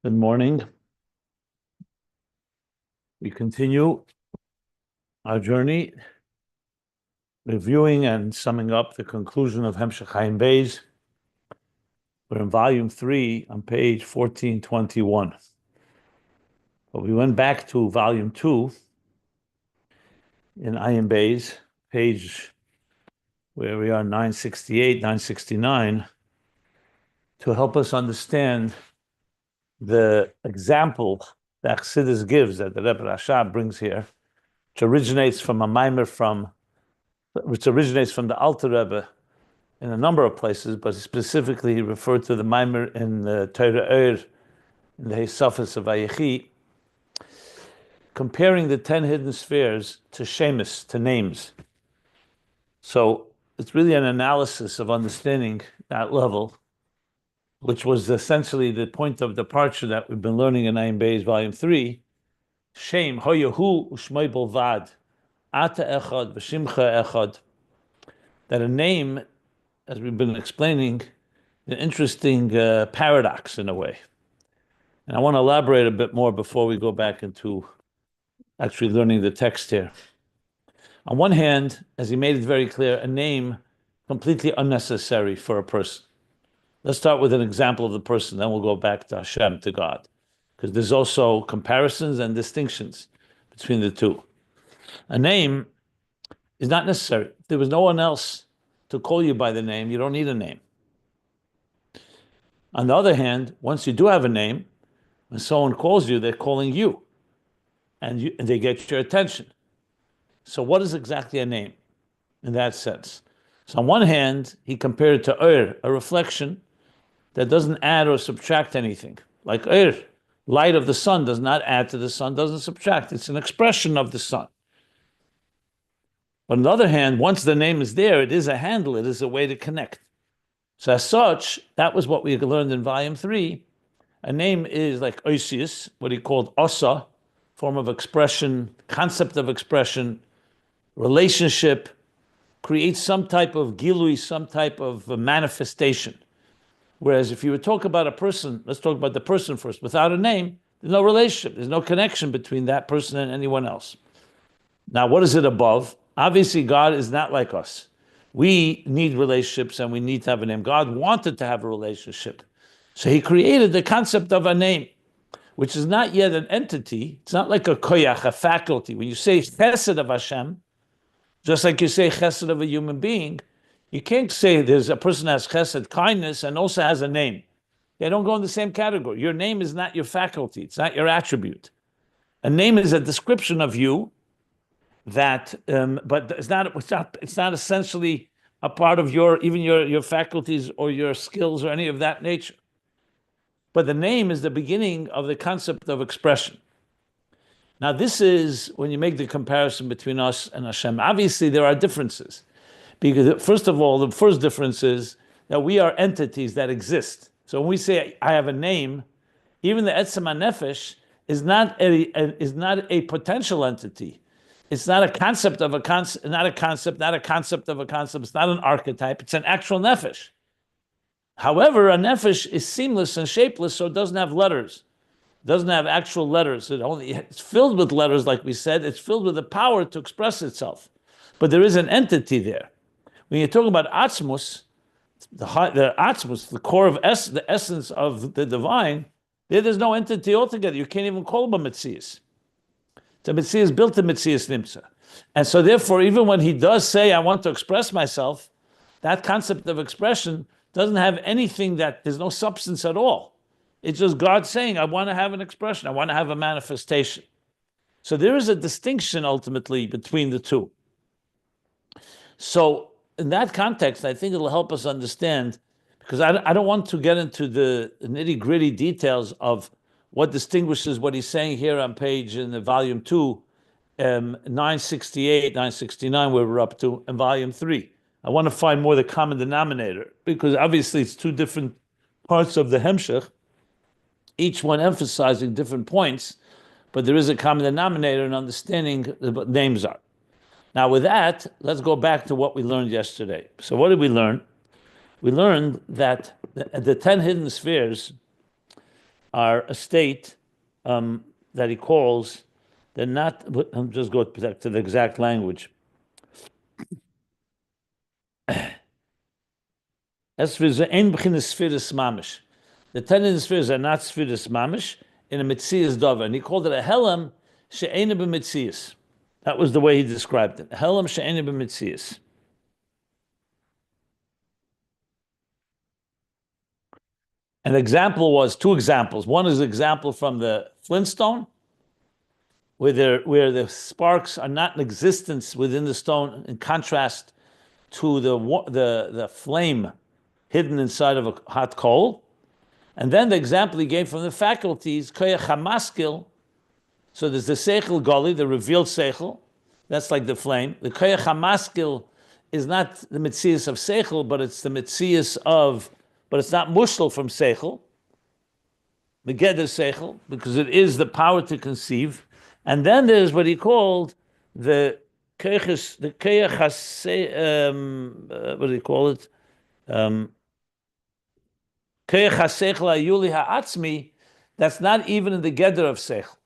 Good morning. We continue our journey, reviewing and summing up the conclusion of Hemshech Ayin Beis. We're in volume 3 on page 1421. But we went back to volume 2 in Ayin Beis, page where we are 968, 969, to help us understand the example that Chassidus gives, that the Rebbe Rashab brings here, which originates from a mimer which originates from the Alter Rebbe in a number of places, but specifically he referred to the mimer in the Torah in the Sefiros of Vayechi, comparing the 10 hidden spheres to shemus, to names. So it's really an analysis of understanding that level, which was essentially the point of departure that we've been learning in Ayin Beis, volume 3. Shem, hoyahu u'shmoi bolvad, ata echad v'shimcha echad. That a name, as we've been explaining, an interesting paradox in a way. And I want to elaborate a bit more before we go back into actually learning the text here. On one hand, as he made it very clear, a name completely unnecessary for a person. Let's start with an example of the person, then we'll go back to Hashem, to God. Because there's also comparisons and distinctions between the two. A name is not necessary. If there was no one else to call you by the name, you don't need a name. On the other hand, once you do have a name, when someone calls you, they're calling you, and they get your attention. So what is exactly a name in that sense? So on one hand, he compared it to a reflection that doesn't add or subtract anything. Like light of the sun does not add to the sun, doesn't subtract. It's an expression of the sun. But on the other hand, once the name is there, it is a handle, it is a way to connect. So as such, that was what we learned in volume 3. A name is like oisius, what he called osa, form of expression, concept of expression, relationship, creates some type of gilui, some type of manifestation. Whereas if you would talk about a person, let's talk about the person first, without a name, there's no relationship, there's no connection between that person and anyone else. Now, what is it above? Obviously, God is not like us. We need relationships and we need to have a name. God wanted to have a relationship. So he created the concept of a name, which is not yet an entity. It's not like a koyach, a faculty. When you say chesed of Hashem, just like you say chesed of a human being, you can't say there's a person has chesed, kindness, and also has a name. They don't go in the same category. Your name is not your faculty. It's not your attribute. A name is a description of you that, but it's not essentially a part of your faculties or your skills or any of that nature. But the name is the beginning of the concept of expression. Now, this is when you make the comparison between us and Hashem. Obviously, there are differences. Because first of all, the first difference is that we are entities that exist. So when we say I have a name, even the etzem hanefesh is not a potential entity. It's not a concept of a concept, not a concept of a concept. It's not an archetype. It's an actual nefesh. However, a nefesh is seamless and shapeless, so it doesn't have letters. It doesn't have actual letters. It's filled with letters, like we said. It's filled with the power to express itself. But there is an entity there. When you talk about atzmus, the atzmus, the core of the essence of the divine, there's no entity altogether. You can't even call him a metzius. The metzius built a metzius nimtza. And so therefore, even when he does say, I want to express myself, that concept of expression doesn't have anything there's no substance at all. It's just God saying, I want to have an expression. I want to have a manifestation. So there is a distinction ultimately between the two. So in that context, I think it'll help us understand, because I don't want to get into the nitty-gritty details of what distinguishes what he's saying here on page in the volume 2, 968, 969, where we're up to, in volume 3. I want to find more the common denominator, because obviously it's two different parts of the Hemshech, each one emphasizing different points, but there is a common denominator in understanding what names are. Now with that, let's go back to what we learned yesterday. So what did we learn? We learned that the 10 hidden spheres are a state that he calls, they're not, I'm just going back to the exact language. As for the ein b'chinas Sefiros mamish. The 10 in the spheres are not Sefiros mamish in a mitzias davar. And he called it a helam she'ena b'mitzias. That was the way he described it. Helam she'ena b'mitzias. An example was two examples. One is an example from the Flintstone, where the sparks are not in existence within the stone, in contrast to the flame hidden inside of a hot coal. And then the example he gave from the faculties, koyach hamaskil. So there's the seichel goli, the revealed seichel. That's like the flame. The koyach hamaskil is not the mitzias of seichel, but it's the mitzias of, but it's not mushal from seichel. Megeder seichel, because it is the power to conceive. And then there's what he called the koyach, what do you call it? That's not even in the geder of seichel.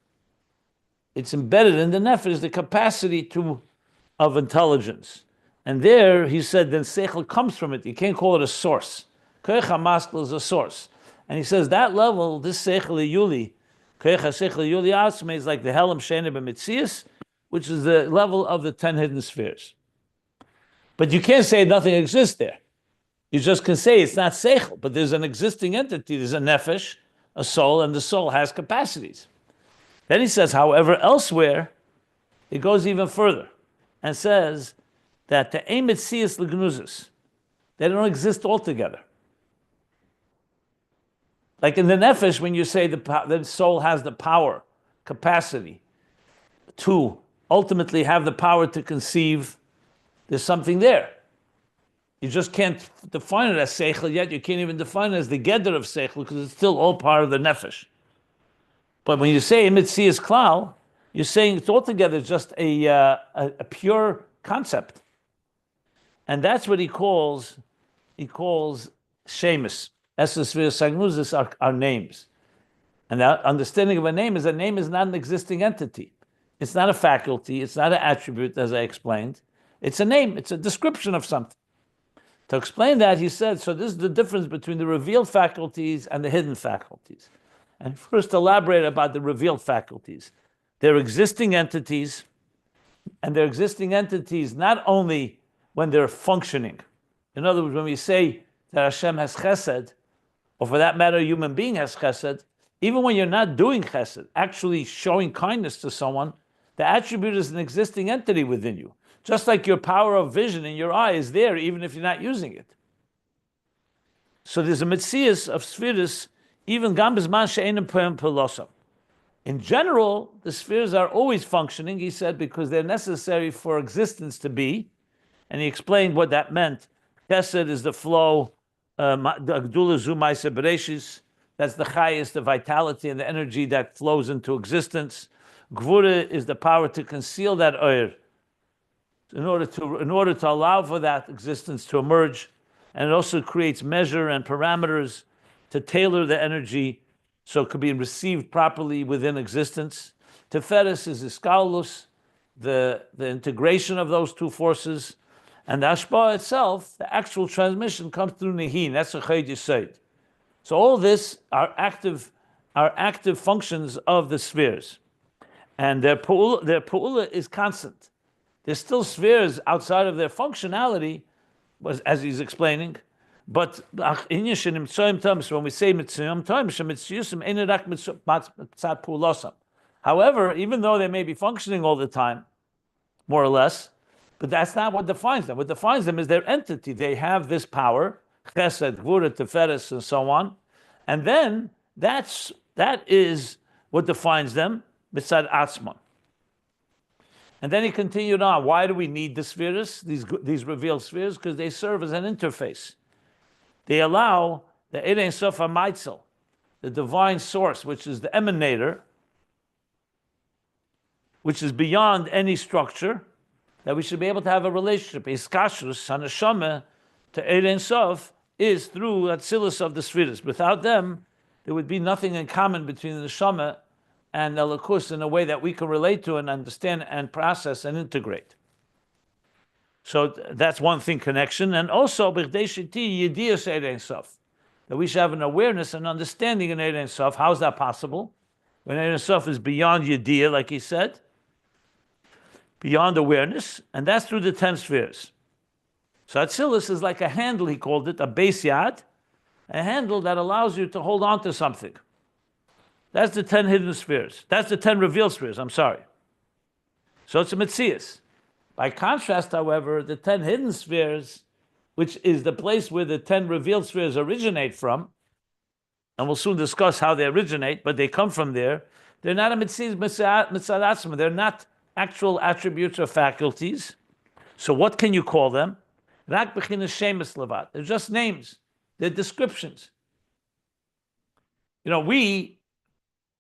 It's embedded in the nefesh, the capacity of intelligence. And there, he said, then seichel comes from it. You can't call it a source. Koyach hamaskil is a source. And he says that level, this seichel yuli, koyach seichel yuli atzmi, is like the helam she'ena b'mitzias, which is the level of the 10 hidden spheres. But you can't say nothing exists there. You just can say it's not seichel, but there's an existing entity. There's a nefesh, a soul, and the soul has capacities. Then he says, however, elsewhere, it goes even further and says that the emetzias legnuzis, they don't exist altogether. Like in the nefesh, when you say the soul has the power, capacity to ultimately have the power to conceive, there's something there. You just can't define it as seichel yet. You can't even define it as the geder of seichel because it's still all part of the nefesh. But when you say mitzias klal, you're saying it's altogether just a pure concept, and that's what he calls shemus. Sefiros sagnuzis are names, and the understanding of a name is not an existing entity. It's not a faculty. It's not an attribute, as I explained. It's a name. It's a description of something. To explain that, he said, so this is the difference between the revealed faculties and the hidden faculties. And first elaborate about the revealed faculties. They're existing entities, and they're existing entities not only when they're functioning. In other words, when we say that Hashem has chesed, or for that matter, a human being has chesed, even when you're not doing chesed, actually showing kindness to someone, the attribute is an existing entity within you. Just like your power of vision in your eye is there, even if you're not using it. So there's a mitzias of Sefiros, even gam b'zman she'enim poem pelosam. In general, the spheres are always functioning, he said, because they're necessary for existence to be. And he explained what that meant. Chesed is the flow, Agdula zu ma'aseh bereshis. That's the chayis, the vitality and the energy that flows into existence. Gvura is the power to conceal that oir, in order to allow for that existence to emerge. And it also creates measure and parameters to tailor the energy so it could be received properly within existence. Sefiros is iskalus, the integration of those two forces. And the hashpah itself, the actual transmission, comes through nihin. That's a chayid yisod. So all this are active functions of the spheres. And their pu'ula is constant. There's still spheres outside of their functionality, as he's explaining. But when we say however, even though they may be functioning all the time, more or less, but that's not what defines them. What defines them is their entity. They have this power, chesed, gvura, sefiros, and so on. And then that is what defines them, mitzad atzman. And then he continued on. Why do we need the spheres, these revealed spheres? Because they serve as an interface. They allow the Ein Sof HaMaitzel, the divine source, which is the emanator, which is beyond any structure, that we should be able to have a relationship. Iskashrus Hanashama to Ein Sof is through Atzilus of the spheres. Without them, there would be nothing in common between the neshama and the Elokus in a way that we can relate to and understand and process and integrate. So that's one thing, connection. And also, that we should have an awareness and understanding in Ein Sof. How is that possible? When Ein Sof is beyond Yediyah, like he said, beyond awareness, and that's through the 10 spheres. So Atzilus is like a handle, he called it, a base yad, a handle that allows you to hold on to something. That's the 10 hidden spheres. That's the 10 revealed spheres, I'm sorry. So it's a Metzias. By contrast, however, the 10 hidden spheres, which is the place where the 10 revealed spheres originate from, and we'll soon discuss how they originate, but they come from there, they're not a Metzias Mitzad. They're not actual attributes or faculties. So what can you call them? They're just names. They're descriptions. We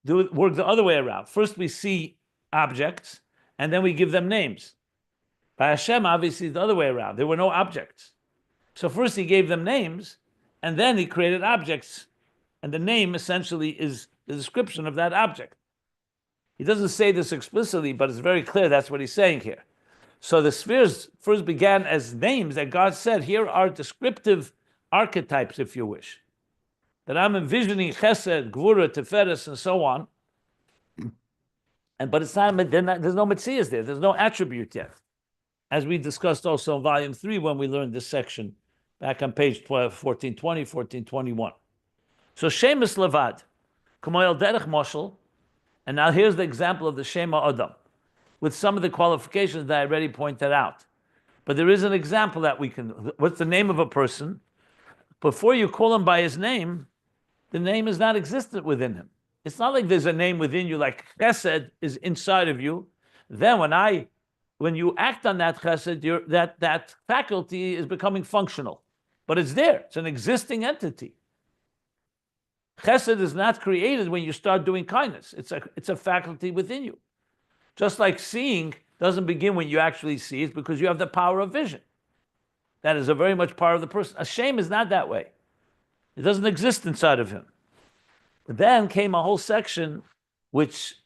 work the other way around. First we see objects, and then we give them names. By Hashem, obviously, the other way around. There were no objects. So first he gave them names, and then he created objects. And the name essentially is the description of that object. He doesn't say this explicitly, but it's very clear that's what he's saying here. So the spheres first began as names that God said, here are descriptive archetypes, if you wish. That I'm envisioning Chesed, Gvura, Tiferes, and so on. But it's not, there's no Metzias there. There's no attribute yet. As we discussed also in volume 3 when we learned this section, back on page 1420, 1421. So Shemus Levad, Kumoyel Derech Moshel, and now here's the example of the Shema Adam, with some of the qualifications that I already pointed out. But there is an example that we can, what's the name of a person? Before you call him by his name, the name is not existent within him. It's not like there's a name within you, like Chesed is inside of you. Then when you act on that Chesed, that faculty is becoming functional. But it's there. It's an existing entity. Chesed is not created when you start doing kindness. It's a faculty within you. Just like seeing doesn't begin when you actually see, it's because you have the power of vision. That is a very much part of the person. A shame is not that way. It doesn't exist inside of him. But then came a whole section which,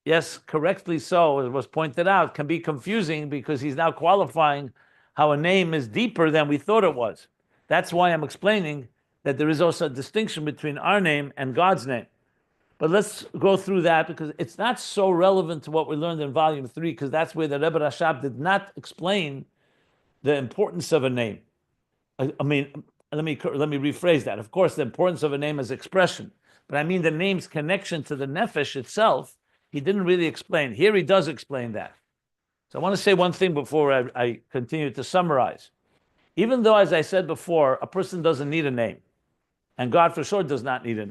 yes, correctly so, as was pointed out, can be confusing because he's now qualifying how a name is deeper than we thought it was. That's why I'm explaining that there is also a distinction between our name and God's name. But let's go through that because it's not so relevant to what we learned in volume 3, because that's where the Rebbe Rashab did not explain the importance of a name. I mean, let me rephrase that. Of course, the importance of a name is expression, but I mean the name's connection to the nefesh itself, he didn't really explain. Here he does explain that. So I want to say one thing before I continue to summarize. Even though, as I said before, a person doesn't need a name, and God for sure does not need a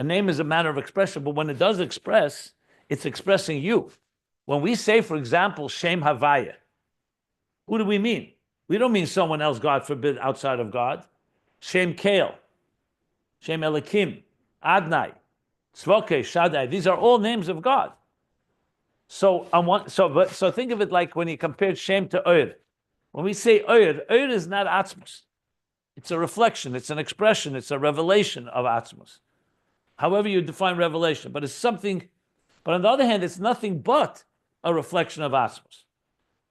name is a matter of expression, but when it does express, it's expressing you. When we say, for example, Shem Havaya, who do we mean? We don't mean someone else, God forbid, outside of God. Shem Kael, Shem Elikim, Adnai, Tzvoke, Shaddai, these are all names of God. So think of it like when he compared Shem to Ur. When we say Ur is not Atzmos. It's a reflection, it's an expression, it's a revelation of Atzmos. However you define revelation, but it's something, but on the other hand, it's nothing but a reflection of Atzmos.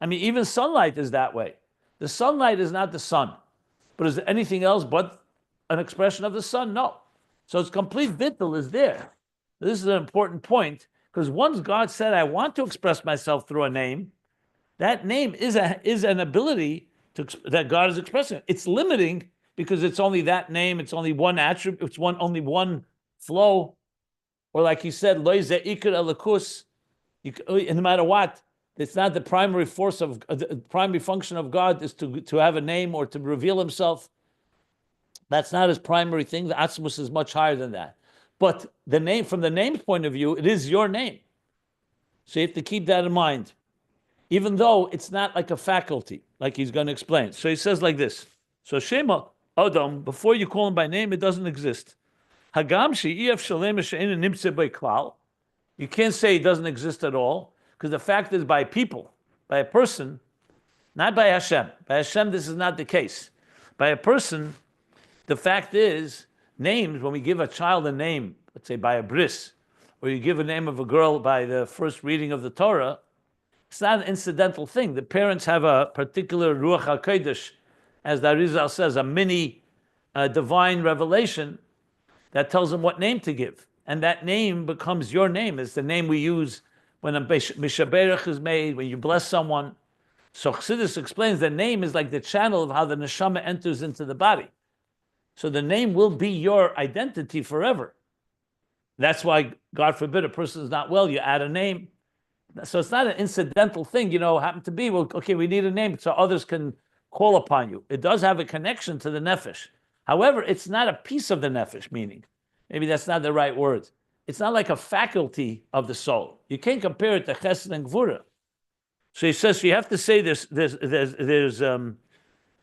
I mean, even sunlight is that way. The sunlight is not the sun, but is there anything else but an expression of the sun? No. So its complete bittul is there. This is an important point, because once God said, I want to express myself through a name, that name is an ability that God is expressing. It's limiting because it's only that name, it's only one attribute, it's only one flow. Or like he said, no matter what, it's not the primary force of the primary function of God is to have a name or to reveal himself. That's not his primary thing. The Atzmus is much higher than that. But the name, from the name's point of view, it is your name. So you have to keep that in mind, even though it's not like a faculty, like he's going to explain. So he says like this. So Shema Adam, before you call him by name, it doesn't exist. Hagam she'ef shalem she'ein nimtze b'klal. You can't say it doesn't exist at all, because the fact is by people, by a person, not by Hashem. By Hashem, this is not the case. By a person, the fact is names, when we give a child a name, let's say by a bris, or you give a name of a girl by the first reading of the Torah, it's not an incidental thing. The parents have a particular Ruach HaKodesh, as the Arizal says, a mini divine revelation that tells them what name to give. And that name becomes your name. It's the name we use when a Mishaberach is made, when you bless someone. So Chassidus explains the name is like the channel of how the neshama enters into the body. So the name will be your identity forever. That's why, God forbid, a person is not well, you add a name. So it's not an incidental thing, happen to be, well, okay, we need a name so others can call upon you. It does have a connection to the nefesh. However, it's not a piece of the nefesh, meaning, maybe that's not the right word. It's not like a faculty of the soul. You can't compare it to chesed and gvura. So he says, so you have to say so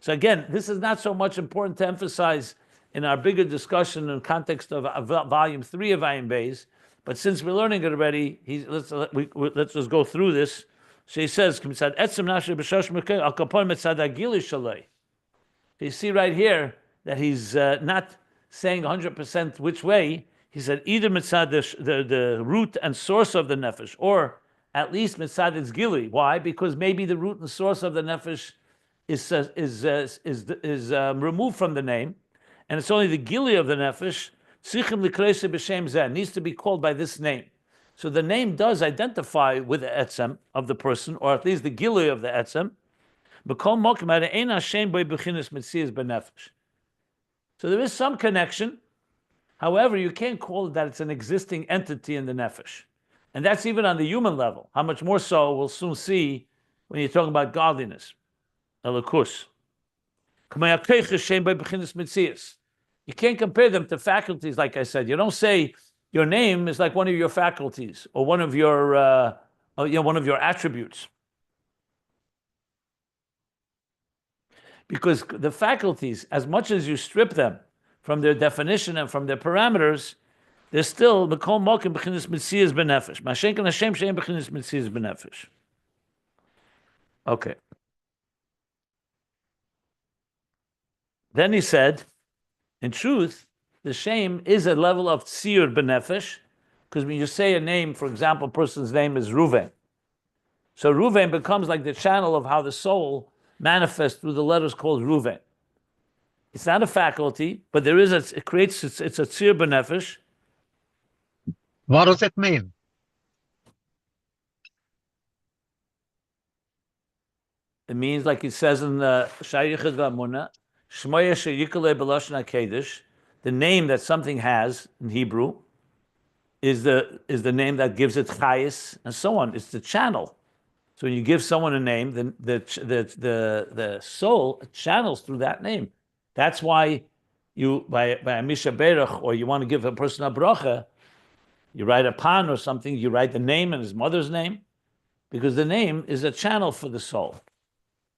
again, this is not so much important to emphasize in our bigger discussion in context of volume 3 of Ayin Beis, but since we're learning it already, let's just go through this. So he says, you see right here that he's not saying 100% which way. He said either mitzad the root and source of the nefesh, or at least mitzad its gili. Why? Because maybe the root and source of the nefesh is removed from the name, and it's only the gili of the nefesh. Tzichim likreise b'shem zeh, needs to be called by this name. So the name does identify with the etzem of the person, or at least the gili of the etzem. So there is some connection. However, you can't call it that it's an existing entity in the nefesh. And that's even on the human level. How much more so we'll soon see when you're talking about godliness. Elokus. You can't compare them to faculties, like I said. You don't say your name is like one of your faculties or one of your attributes. Because the faculties, as much as you strip them from their definition and from their parameters, they're still Mikol Mokim b'chinas Mitzias b'nefesh. Mashenkan Hashem she'en b'chinas Mitzias b'nefesh. Okay. Then he said, in truth, the shame is a level of tzir b'nefesh, because when you say a name, for example, a person's name is Ruven. So Ruven becomes like the channel of how the soul manifests through the letters called Ruven. It's not a faculty, but there is it's a tzir b'nefesh. What does it mean? It means, like it says in the Shayichad V'Amunah, Shmoya Sheyikale B'Lashon HaKedesh, the name that something has in Hebrew is the name that gives it chayis and so on. It's the channel. So when you give someone a name, then the soul channels through that name. That's why you by a Misha Berach, or you want to give a person a bracha, you write a pan or something, you write the name and his mother's name, because the name is a channel for the soul.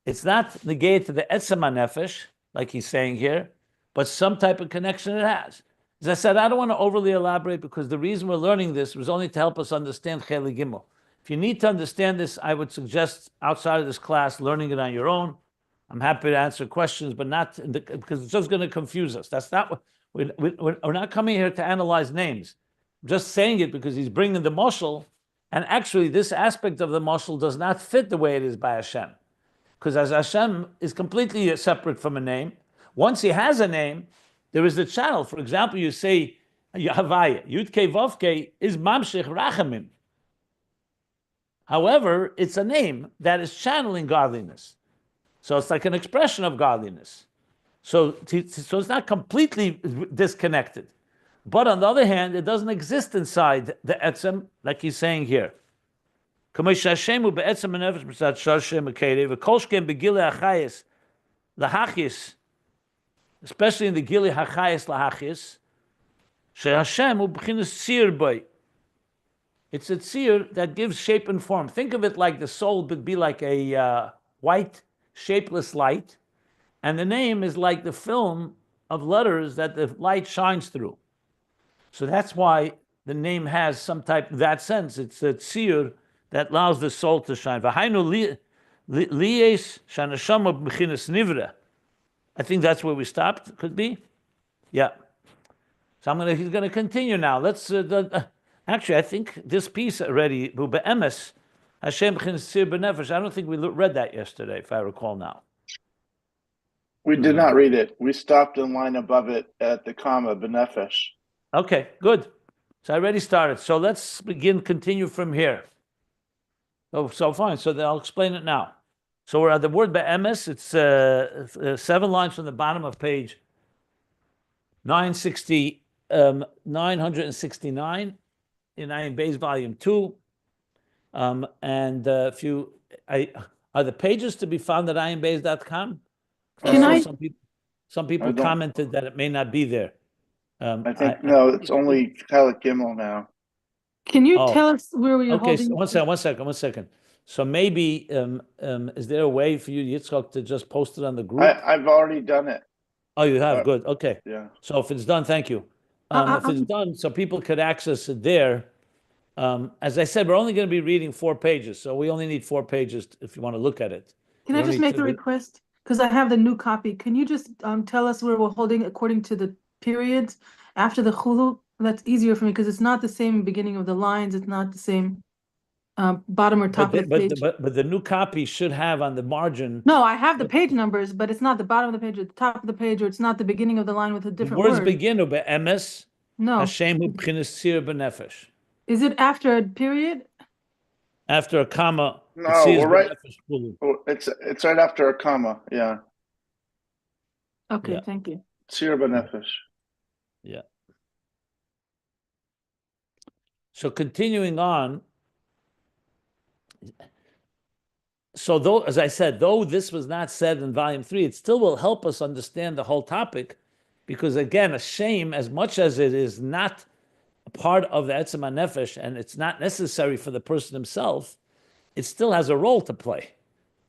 It's not negated to the etzem nefesh, like he's saying here, but some type of connection it has. As I said, I don't want to overly elaborate, because the reason we're learning this was only to help us understand Cheli Gimel. If you need to understand this, I would suggest outside of this class, learning it on your own. I'm happy to answer questions, but not because it's just going to confuse us. That's not what we're not coming here to analyze names. I'm just saying it because he's bringing the mashal, and actually this aspect of the mashal does not fit the way it is by Hashem. Because as Hashem is completely separate from a name, once he has a name, there is the channel. For example, you say Havaya, Yudke Vovke is Mamshech Rachamim. However, it's a name that is channeling godliness. So it's like an expression of godliness. So it's not completely disconnected. But on the other hand, it doesn't exist inside the etzem, like he's saying here. Especially in the Gili Hachayis Lahachis, it's a tzir that gives shape and form. Think of it like the soul would be like a white, shapeless light, and the name is like the film of letters that the light shines through. So that's why the name has some type of that sense. It's a tzir that allows the soul to shine. I think that's where we stopped. Could be, yeah. So he's gonna continue now. Let's actually, I think this piece already, Be'emes, Hashem Chinsir B'nefesh. I don't think we read that yesterday, if I recall now. We did not read it. We stopped in line above it at the comma, Benefesh. Okay, good. So I already started. So let's continue from here. So fine. So I'll explain it now. So we're at the word be'emes. It's 7 lines from the bottom of page 969 in Ayin Beis volume 2. And are the pages to be found at ayinbeis.com? Some people commented that it may not be there. I think no, it's only Chelik Gimel now. Can you tell us where we are holding? Okay, one second. So maybe is there a way for you, Yitzchak, to just post it on the group? I've already done it. Oh, you have? Good. Okay. Yeah. So if it's done, thank you. If it's done, so people could access it there. As I said, we're only going to be reading 4 pages, so we only need 4 pages if you want to look at it. Can I just make a request? Because I have the new copy. Can you just tell us where we're holding according to the periods after the chulu? That's easier for me because it's not the same beginning of the lines. It's not the same bottom or top of the page. But the new copy should have on the margin. No, I have the page numbers, but it's not the bottom of the page or the top of the page, or it's not the beginning of the line with a different word. Words begin with be'emes. No. Hashem hu b'chinas sir b'nefesh. Is it after a period? After a comma. No, we're right. It's right after a comma. Yeah. Okay, yeah. Thank you. Sir b'nefesh. Yeah. So continuing on. So though, as I said, though this was not said in volume 3, it still will help us understand the whole topic, because again, a shame, as much as it is not a part of the Etzem HaNefesh and it's not necessary for the person himself, it still has a role to play.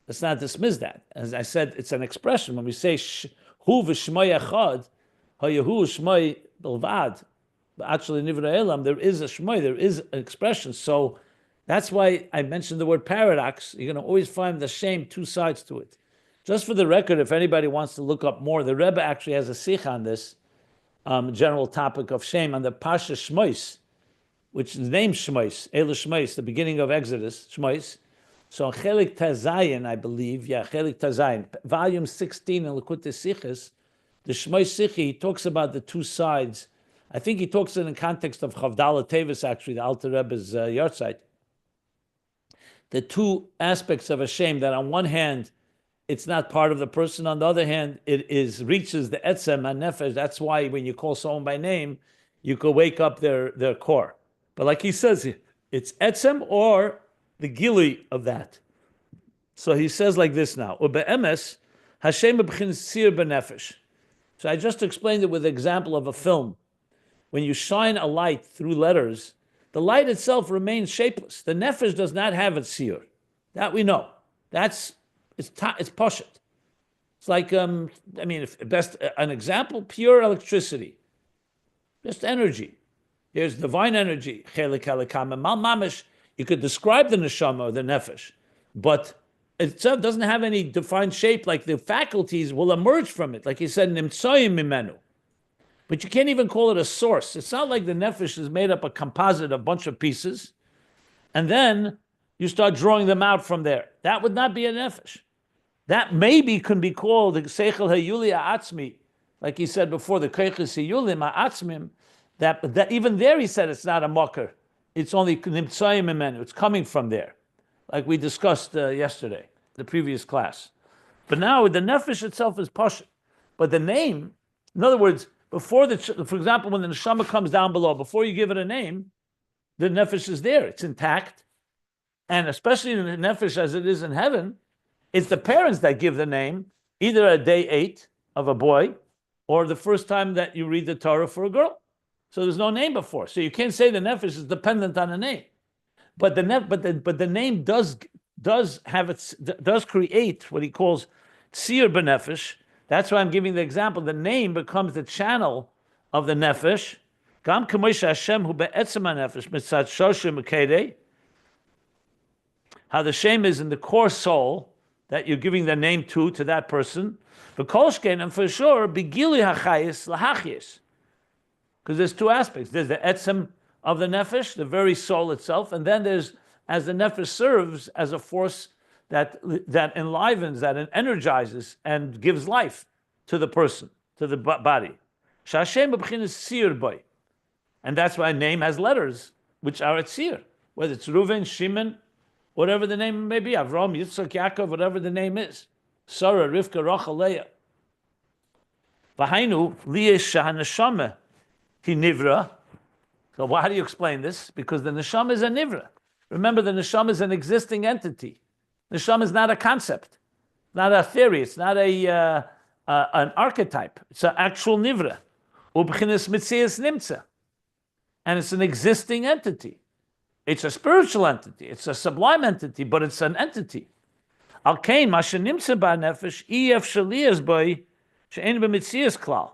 Let's not dismiss that. As I said, it's an expression. When we say hu v'shmoi echad, hayahu shmoi bilvad, actually nivra elam, there is a shmoi, there is an expression. So that's why I mentioned the word paradox. You're going to always find the shame 2 sides to it. Just for the record, if anybody wants to look up more, the Rebbe actually has a sikh on this general topic of shame on the Pasha Shmois, which is named Shmois, Elu Shmois, the beginning of Exodus, Shmois. So Chelik Tazayin, I believe, Chelik Tazayin, volume 16 in Likutei Sichos, the Shmois Sikhi, he talks about the 2 sides. I think he talks in the context of Chavdala Tevis, actually, the Alter Rebbe's yahrzeit. The 2 aspects of a shame, that on one hand, it's not part of the person. On the other hand, it reaches the etzem HaNefesh. That's why when you call someone by name, you could wake up their core. But like he says, it's etzem or the gili of that. So he says like this now. Ube'emes, Hashem b'chin sir b'nefesh. So I just explained it with the example of a film. When you shine a light through letters, the light itself remains shapeless. The nefesh does not have its seer. That we know. It's pashut. It's like an example, pure electricity, just energy. Here's divine energy. Chelik halikam mal mamish. You could describe the neshama or the nefesh, but it itself doesn't have any defined shape. Like the faculties will emerge from it, like he said, nimtsoyim mimenu. But you can't even call it a source. It's not like the nefesh is made up a composite, a bunch of pieces, and then you start drawing them out from there. That would not be a nefesh. That maybe can be called the seichel hayuli ha'atzmi, like he said before, the keiches hayulim ha'atzmim. That even there he said it's not a mocker. It's only nimtzayim imenu. It's coming from there, like we discussed yesterday, the previous class. But now the nefesh itself is pashut. But the name, in other words, for example, when the neshama comes down below, before you give it a name, the nefesh is there. It's intact. And especially in the nefesh as it is in heaven, it's the parents that give the name, either at day 8 of a boy, or the first time that you read the Torah for a girl. So there's no name before. So you can't say the nefesh is dependent on a name. But the name does create what he calls tzir b'nefesh. That's why I'm giving the example. The name becomes the channel of the nefesh. Gam k'moish Hashem hu be'etzem ha'nefesh mitzad shoshim u'kedei. How the shame is in the core soul that you're giving the name to that person. V'kolshkein, and for sure, begili hachayis lahachyis. Because there's two aspects. There's the etzem of the nefesh, the very soul itself, and then there's, as the nefesh serves as a force that enlivens, that energizes, and gives life to the person, to the body. Shashem b'bchinas sir boy. And that's why a name has letters, which are at sir. Whether it's Reuven, Shimon, whatever the name may be, Avram, Yitzchak, Yaakov, whatever the name is. Sarah, Rivka, Rachel, Leah. V'hainu liyesh shahaneshama hi nivra. So how do you explain this? Because the neshama is a nivra. Remember, the neshama is an existing entity. Neshama is not a concept, not a theory. It's not an archetype. It's an actual nivra. Ubchinas mitzias nimtza. And it's an existing entity. It's a spiritual entity. It's a sublime entity, but it's an entity. Al kain masha nimtza ba nefesh ef shaliyas boy she'en b'mitzias klal.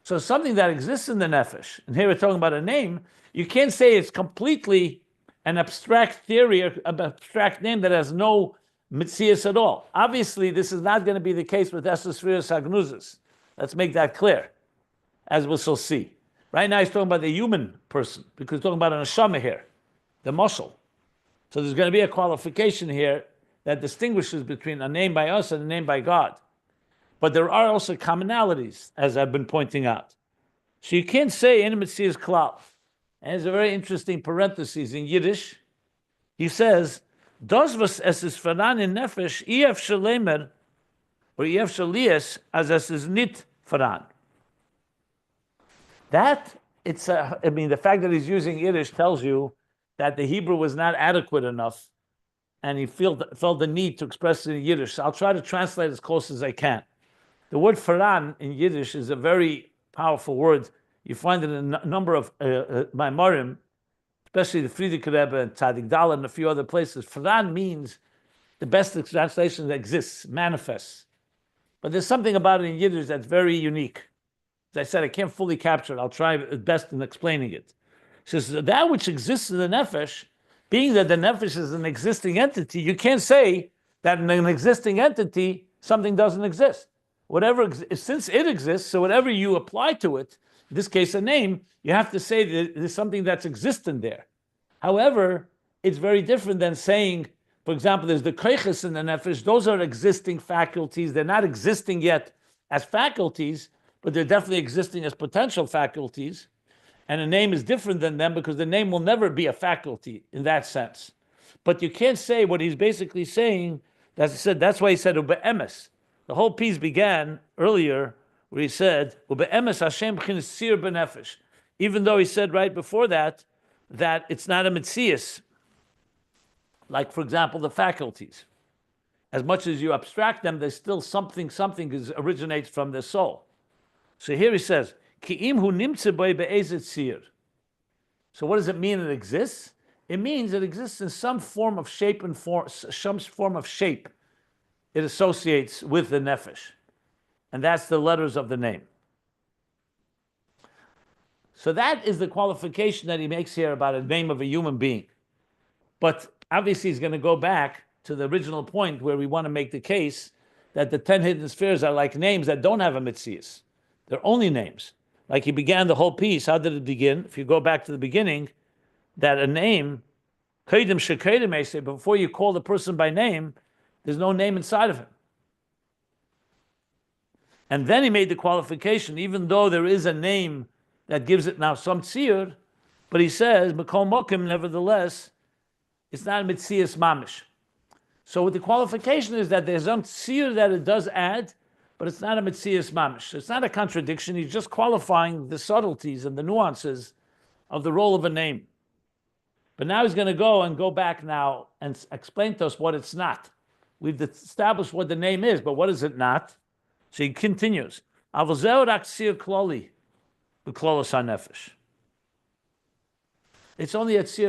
So something that exists in the nefesh, and here we're talking about a name, you can't say it's completely an abstract theory, or an abstract name that has no mitzias at all. Obviously, this is not going to be the case with Sefiros hagnuzas. Let's make that clear, as we shall see. Right now, he's talking about the human person, because he's talking about an neshama here, the muscle. So there's going to be a qualification here that distinguishes between a name by us and a name by God. But there are also commonalities, as I've been pointing out. So you can't say in mitzias klal. And there's a very interesting parenthesis in Yiddish. He says, "Das was es is veran in nefesh, ef shalemer, or ef shalias, as es is nit veran." That, the fact that he's using Yiddish tells you that the Hebrew was not adequate enough, and he felt the need to express it in Yiddish. So I'll try to translate as close as I can. The word faran in Yiddish is a very powerful word. You find it in a number of Maimarim, especially the Frierdiker Rebbe and Tzadik Dal and a few other places. Faran means the best translation that exists, manifests. But there's something about it in Yiddish that's very unique. As I said, I can't fully capture it. I'll try best in explaining it. It says, that which exists in the nefesh, being that the nefesh is an existing entity, you can't say that in an existing entity, something doesn't exist. Since it exists, so whatever you apply to it, in this case a name, you have to say that there's something that's existent there. However, it's very different than saying, for example, there's the koiches in the nefesh, those are existing faculties, they're not existing yet as faculties, but they're definitely existing as potential faculties, and a name is different than them because the name will never be a faculty in that sense. But you can't say what he's basically saying, that's why he said, ube'emes. The whole piece began earlier where he said, "Ube'emes Hashem b'chinas sir b'nefesh," even though he said right before that it's not a mitzias, like, for example, the faculties. As much as you abstract them, there's still something originates from the soul. So here he says, "Ki'im hu nimtze boi be'ezet sir." So what does it mean it exists? It means it exists in some form of shape and some form of shape. It associates with the nefesh. And that's the letters of the name. So that is the qualification that he makes here about a name of a human being. But obviously he's going to go back to the original point where we want to make the case that the 10 hidden spheres are like names that don't have a mitzias. They're only names. Like he began the whole piece. How did it begin? If you go back to the beginning, that a name, before you call the person by name, there's no name inside of him. And then he made the qualification, even though there is a name that gives it now some tzir, but he says, Mekol Mokim, nevertheless, it's not a mitzias mamish. So what the qualification is that there's some tzir that it does add, but it's not a mitzias mamish. It's not a contradiction. He's just qualifying the subtleties and the nuances of the role of a name. But now he's going to go back now and explain to us what it's not. We've established what the name is, but what is it not? So he continues. It's only a tzir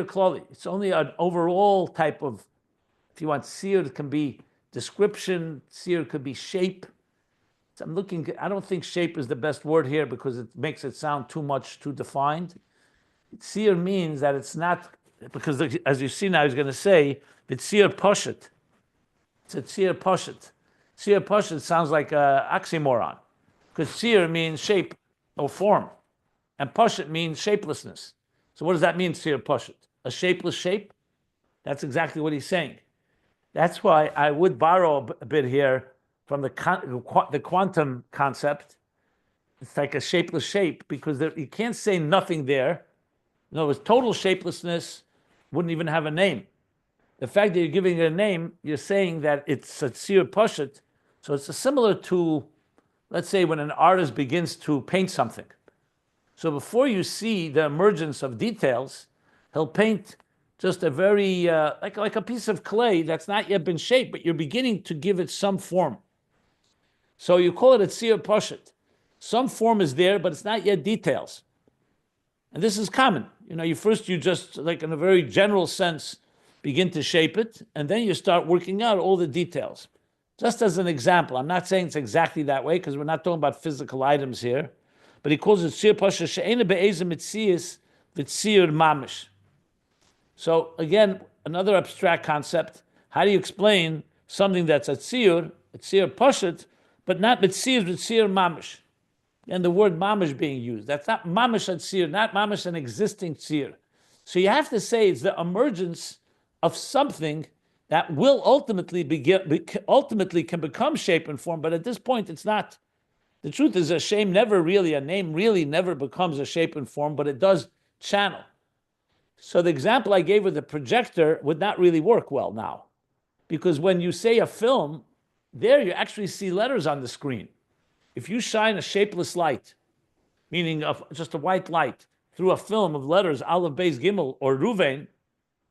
klali. It's only an overall type of, if you want, tzir, it can be description, tzir could be shape. So I don't think shape is the best word here because it makes it sound too defined. Tzir means that it's not, because as you see now, he's going to say, tzir poshet. It's a tzir poshet. Tzir poshet sounds like an oxymoron, because tzir means shape or form, and pashut means shapelessness. So what does that mean, sir pashut? A shapeless shape? That's exactly what he's saying. That's why I would borrow a bit here from the quantum concept. It's like a shapeless shape because you can't say nothing there. In other words, total shapelessness wouldn't even have a name. The fact that you're giving it a name, you're saying that it's a sir pashut. So it's similar to, let's say, when an artist begins to paint something. So before you see the emergence of details, he'll paint just a very, like a piece of clay that's not yet been shaped, but you're beginning to give it some form. So you call it a sir pashut. Some form is there, but it's not yet details. And this is common. You just, like in a very general sense, begin to shape it, and then you start working out all the details. Just as an example, I'm not saying it's exactly that way, because we're not talking about physical items here, but he calls it sir pashut she'ena be'ezem mitzias v'tzir mamish. So again, another abstract concept. How do you explain something that's a sir pashut, but not mitzias v'tzir mamish? And the word mamish being used. That's not mamish at sir, not mamish an existing sir. So you have to say it's the emergence of something that will ultimately can become shape and form, but at this point it's not. The truth is a name really never becomes a shape and form, but it does channel. So the example I gave with the projector would not really work well now. Because when you say a film, there you actually see letters on the screen. If you shine a shapeless light, meaning just a white light, through a film of letters, Aleph, Beis, Gimel, or Ruvain,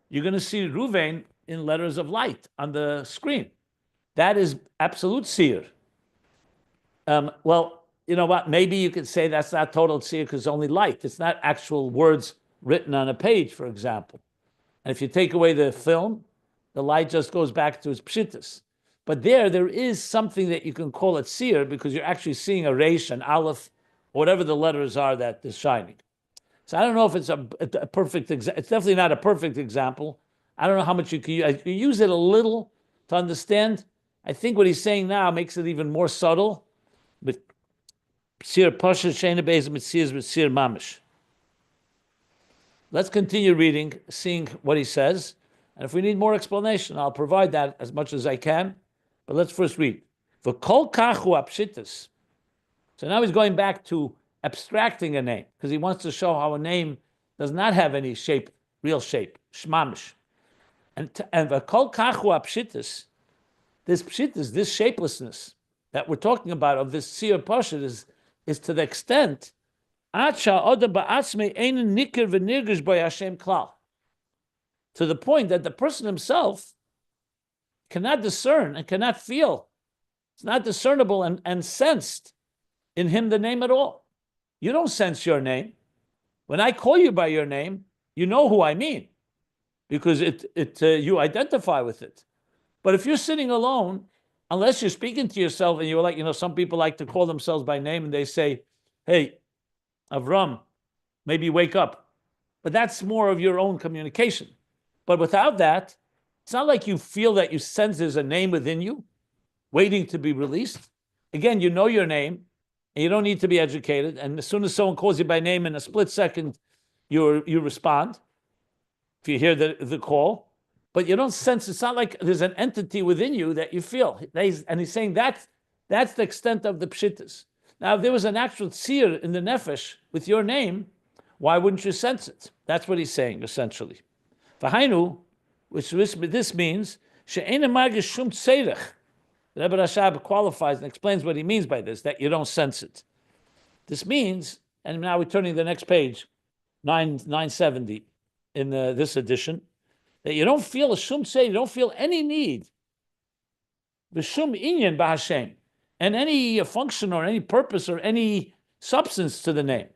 you're going to see Ruvain in letters of light on the screen. That is absolute seer. Well, you know what? Maybe you could say that's not total seer because it's only light. It's not actual words written on a page, for example. And if you take away the film, the light just goes back to its pshitas. But there is something that you can call it seer because you're actually seeing a resh, an aleph, whatever the letters are that is shining. So I don't know if it's a perfect example. It's definitely not a perfect example. I don't know how much you can use. I can use it a little to understand. I think what he's saying now makes it even more subtle. But sir pashut she'ena be'ezem mitzias v'tzir mamish. Let's continue reading, seeing what he says. And if we need more explanation, I'll provide that as much as I can. But let's first read. V'kol kachu apshitas. So now he's going back to abstracting a name, because he wants to show how a name does not have any shape, real shape, shmamish. And v'kol kachu apshitas, this shapelessness that we're talking about of this sir pashut is to the extent to the point that the person himself cannot discern and cannot feel. It's not discernible and sensed in him the name at all. You don't sense your name. When I call you by your name, you know who I mean because you identify with it. But if you're sitting alone, unless you're speaking to yourself and you're like, some people like to call themselves by name and they say, hey, Avram, maybe wake up. But that's more of your own communication. But without that, it's not like you feel that you sense there's a name within you waiting to be released. Again, you know your name and you don't need to be educated. And as soon as someone calls you by name, in a split second, you respond if you hear the call. But you don't sense, it's not like there's an entity within you that you feel. And he's saying that's the extent of the pshitas. Now, if there was an actual tzir in the nefesh with your name, why wouldn't you sense it? That's what he's saying, essentially. V'hainu, which this means, she'ena margish shum tzerech. The Rebbe Rashab qualifies and explains what he means by this, that you don't sense it. This means, and now we're turning to the next page, 970 in this edition, that you don't feel a shum tzerech, you don't feel any need, v'shum inyan b'Hashem, and any function or any purpose or any substance to the name.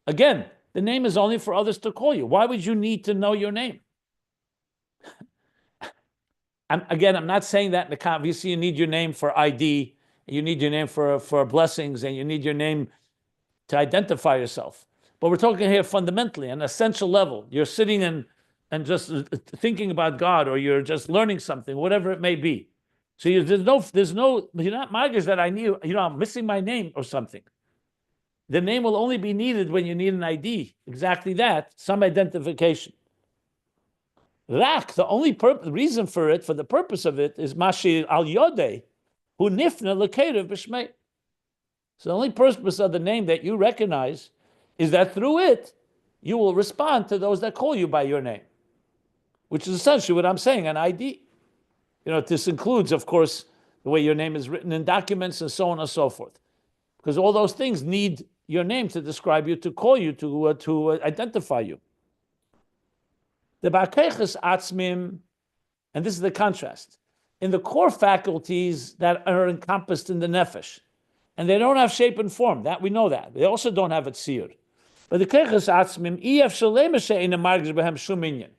Again, the name is only for others to call you. Why would you need to know your name? I'm not saying that in the context. Obviously, you need your name for ID, you need your name for blessings, and you need your name to identify yourself. But we're talking here fundamentally, an essential level. You're sitting and just thinking about God, or you're just learning something, whatever it may be. So you're not margish that I knew, I'm missing my name or something. the name will only be needed when you need an ID. Exactly that, some identification. Rak, the only reason for it, for the purpose of it, is Mashi al Yodeh, who nifna lekerev b'shmei. So the only purpose of the name that you recognize is that through it, you will respond to those that call you by your name, which is essentially what I'm saying, an ID. This includes, of course, the way your name is written in documents and so on and so forth. Because all those things need your name to describe you, to call you, to identify you. The ba'keches atzmim, and this is the contrast, in the core faculties that are encompassed in the nefesh, and they don't have shape and form, that we know that. They also don't have a tzir. But the keches atzmim, iyaf shalema she'ena margish behem shum inyan.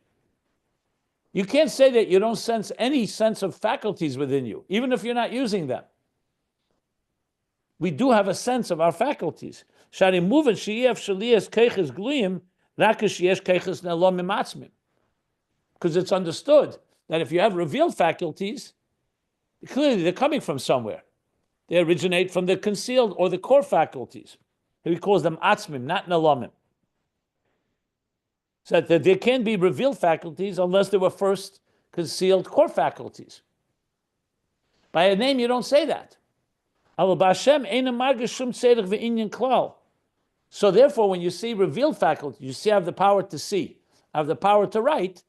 You can't say that you don't sense any sense of faculties within you, even if you're not using them. We do have a sense of our faculties. Shari muven she'iyaf shaliyas keches gluyim, rakish yesh keches nelom imatzmim. Because it's understood that if you have revealed faculties, clearly they're coming from somewhere. They originate from the concealed or the core faculties. He calls them atzmim, not nalamim. So that there can be revealed faculties unless they were first concealed core faculties. By a name, you don't say that. So therefore, when you see revealed faculties, you see I have the power to see, I have the power to write,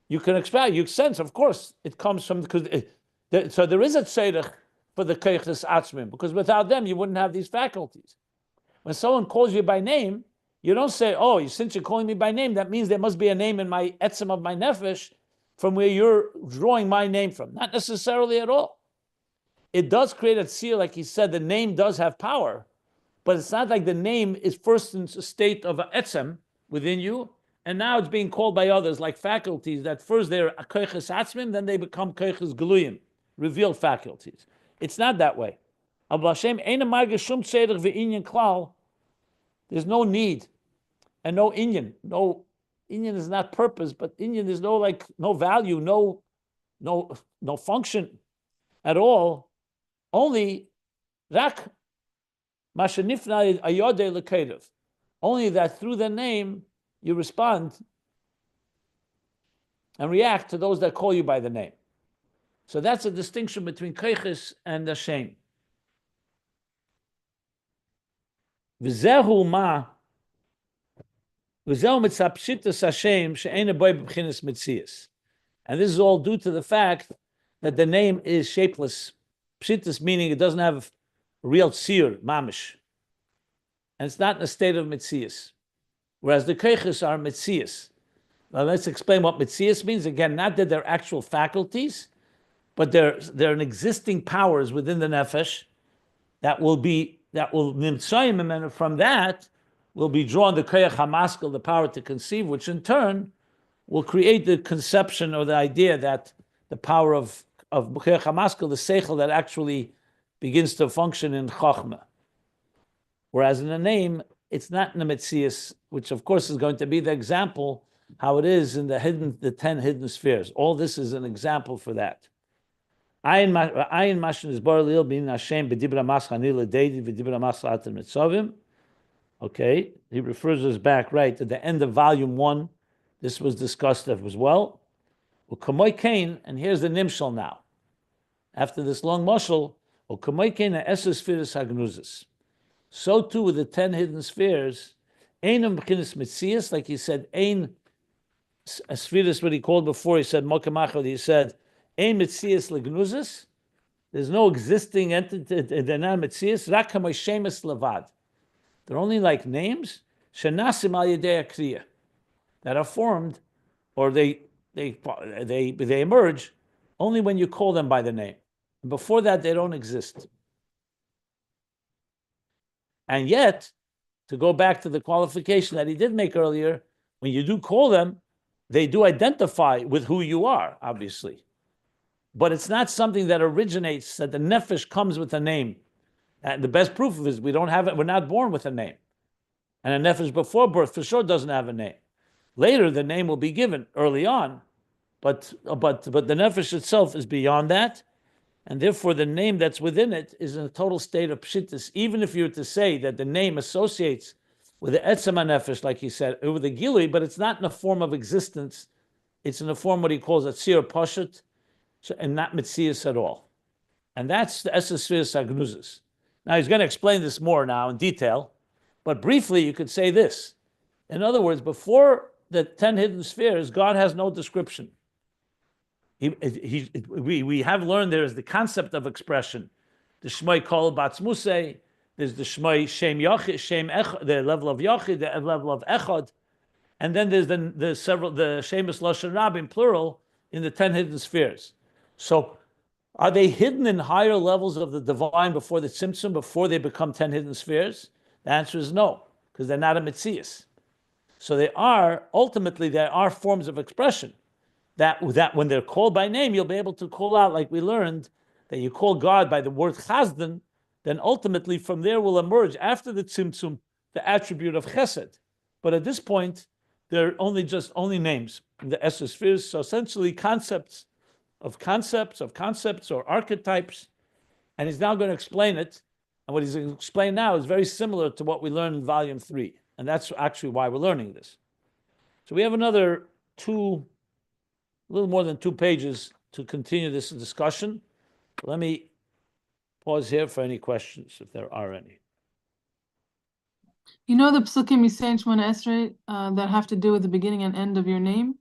you can expect, you sense, of course, it comes from, so there is a tzedek for the keiches atzmim, because without them, you wouldn't have these faculties. When someone calls you by name, you don't say, oh, since you're calling me by name, that means there must be a name in my etzem of my nefesh from where you're drawing my name from. Not necessarily at all. It does create a tzir, like he said, the name does have power, but it's not like the name is first in a state of a etzem within you, and now it's being called by others like faculties that first they're keiches atzmim, then they become keiches gluyim, revealed faculties. It's not that way. There's no need and no inyan. No inyan is not purpose, but inyan is no value, no function at all. Only rak mashenifna ayodei lekerev. Only that through the name you respond and react to those that call you by the name. So that's a distinction between keiches and Hashem. V'zehu ma, v'zehu mitzah pshitas Hashem she'ena boi b'bchinas mitzias. And this is all due to the fact that the name is shapeless. Pshitas meaning it doesn't have real tzir, mamish. And it's not in a state of mitzias. Whereas the keiches are mitzias. Now let's explain what mitzias means. Again, not that they're actual faculties, but they're an existing powers within the nefesh that will nimtzayim, and from that will be drawn the koyach hamaskel, the power to conceive, which in turn will create the conception or the idea that the power of koyach hamaskel, the seichel that actually begins to function in chokhmah. Whereas in the name, it's not in the mitzias, which of course is going to be the example how it is in the 10 hidden spheres. All this is an example for that. Ayin mashin is bar lil bin Hashem b'dibra maschanil deidi v'dibra maschalatem mitzovim. Okay, he refers us back right at the end of volume 1. This was discussed as well. U'kamoy kain, and here's the nimshal now. After this long mashal, u'kamoy kain ha'eser spheres hagnuzis. So too with the 10 hidden spheres, einam b'chinas mitzias, like he said, ein spheres, what he called before, he said mokamachal, he said ein mitzias legnuzis. There's no existing entity, they're not mitzias. Rak hamoy shemes levad. They're only like names, shenasim al yedei kriya, that are formed, or they emerge only when you call them by the name. Before that, they don't exist. And yet, to go back to the qualification that he did make earlier, when you do call them, they do identify with who you are, obviously. But it's not something that originates, that the nefesh comes with a name. And the best proof of it is we don't have it, we're not born with a name. And a nefesh before birth for sure doesn't have a name. Later, the name will be given early on, but the nefesh itself is beyond that. and therefore the name that's within it is in a total state of pshittus. Even if you were to say that the name associates with the etzem nefesh, like he said, with the gilui, but it's not in a form of existence. It's in a form what he calls a tzir pashut, and not mitzias at all. And that's the Sefiros Agnuzis. Now he's going to explain this more now in detail, but briefly you could say this. In other words, before the 10 hidden spheres, God has no description. We have learned there is the concept of expression. The Shmoi Kol Batzmusei, there's the Shmoi Shem Yachid, Shem Echad, the level of Yachid, the level of Echad, and then there's the Shemus Lashon Rabim, plural, in the 10 hidden spheres. So are they hidden in higher levels of the divine before the Tzimtzum, before they become 10 hidden spheres? The answer is no, because they're not a Metzias. So ultimately, there are forms of expression that when they're called by name, you'll be able to call out, like we learned, that you call God by the word Chazdan, then ultimately from there will emerge, after the Tzimtzum, the attribute of Chesed. But at this point, they're only names, the Esser spheres, so essentially concepts or archetypes, and he's now going to explain it, and what he's going to explain now is very similar to what we learned in volume 3, and that's actually why we're learning this. So we have a little more than 2 pages to continue this discussion. Let me pause here for any questions, if there are any. You know the psukim you say in Shemona Esrei that have to do with the beginning and end of your name?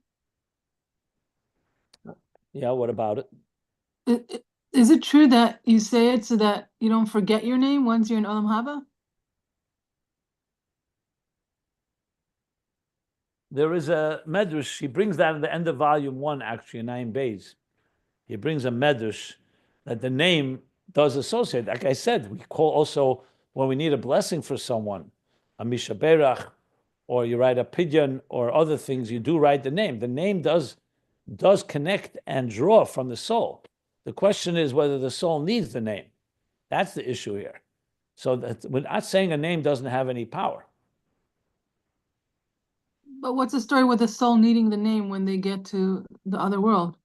Yeah, what about it? Is it true that you say it so that you don't forget your name once you're in Olam Haba? There is a medrash, he brings that at the end of volume 1, actually, in Ayin Beis. He brings a medrash that the name does associate. Like I said, we call also, when we need a blessing for someone, a mishaberach, or you write a pidyon, or other things, you do write the name. The name does connect and draw from the soul. The question is whether the soul needs the name. That's the issue here. So we're not saying a name doesn't have any power. But what's the story with the soul needing the name when they get to the other world?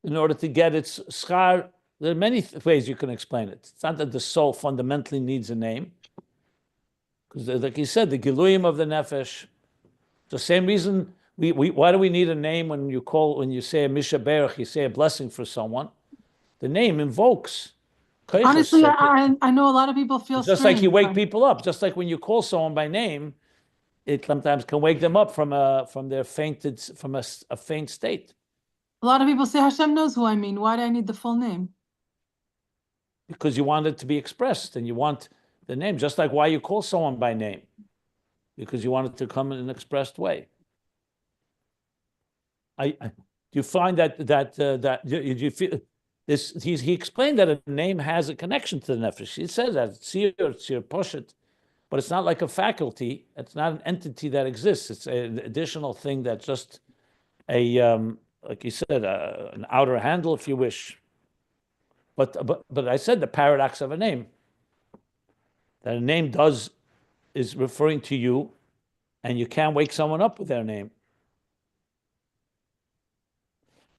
In order to get its schar, there are many ways you can explain it. It's not that the soul fundamentally needs a name, because like you said, the giluyim of the nefesh. The same reason why do we need a name when you say a misha berach, you say a blessing for someone? The name invokes. Honestly, I know a lot of people feel just like you wake people up, just like when you call someone by name, it sometimes can wake them up from a faint state. A lot of people say Hashem knows who I mean. Why do I need the full name? Because you want it to be expressed, and you want the name, just like why you call someone by name, because you want it to come in an expressed way. Do you find that you feel this? He explained that a name has a connection to the nefesh. He says that tzir poshet, but it's not like a faculty. It's not an entity that exists. It's an additional thing that's just like you said, an outer handle, if you wish. But I said the paradox of a name, that a name is referring to you, and you can't wake someone up with their name.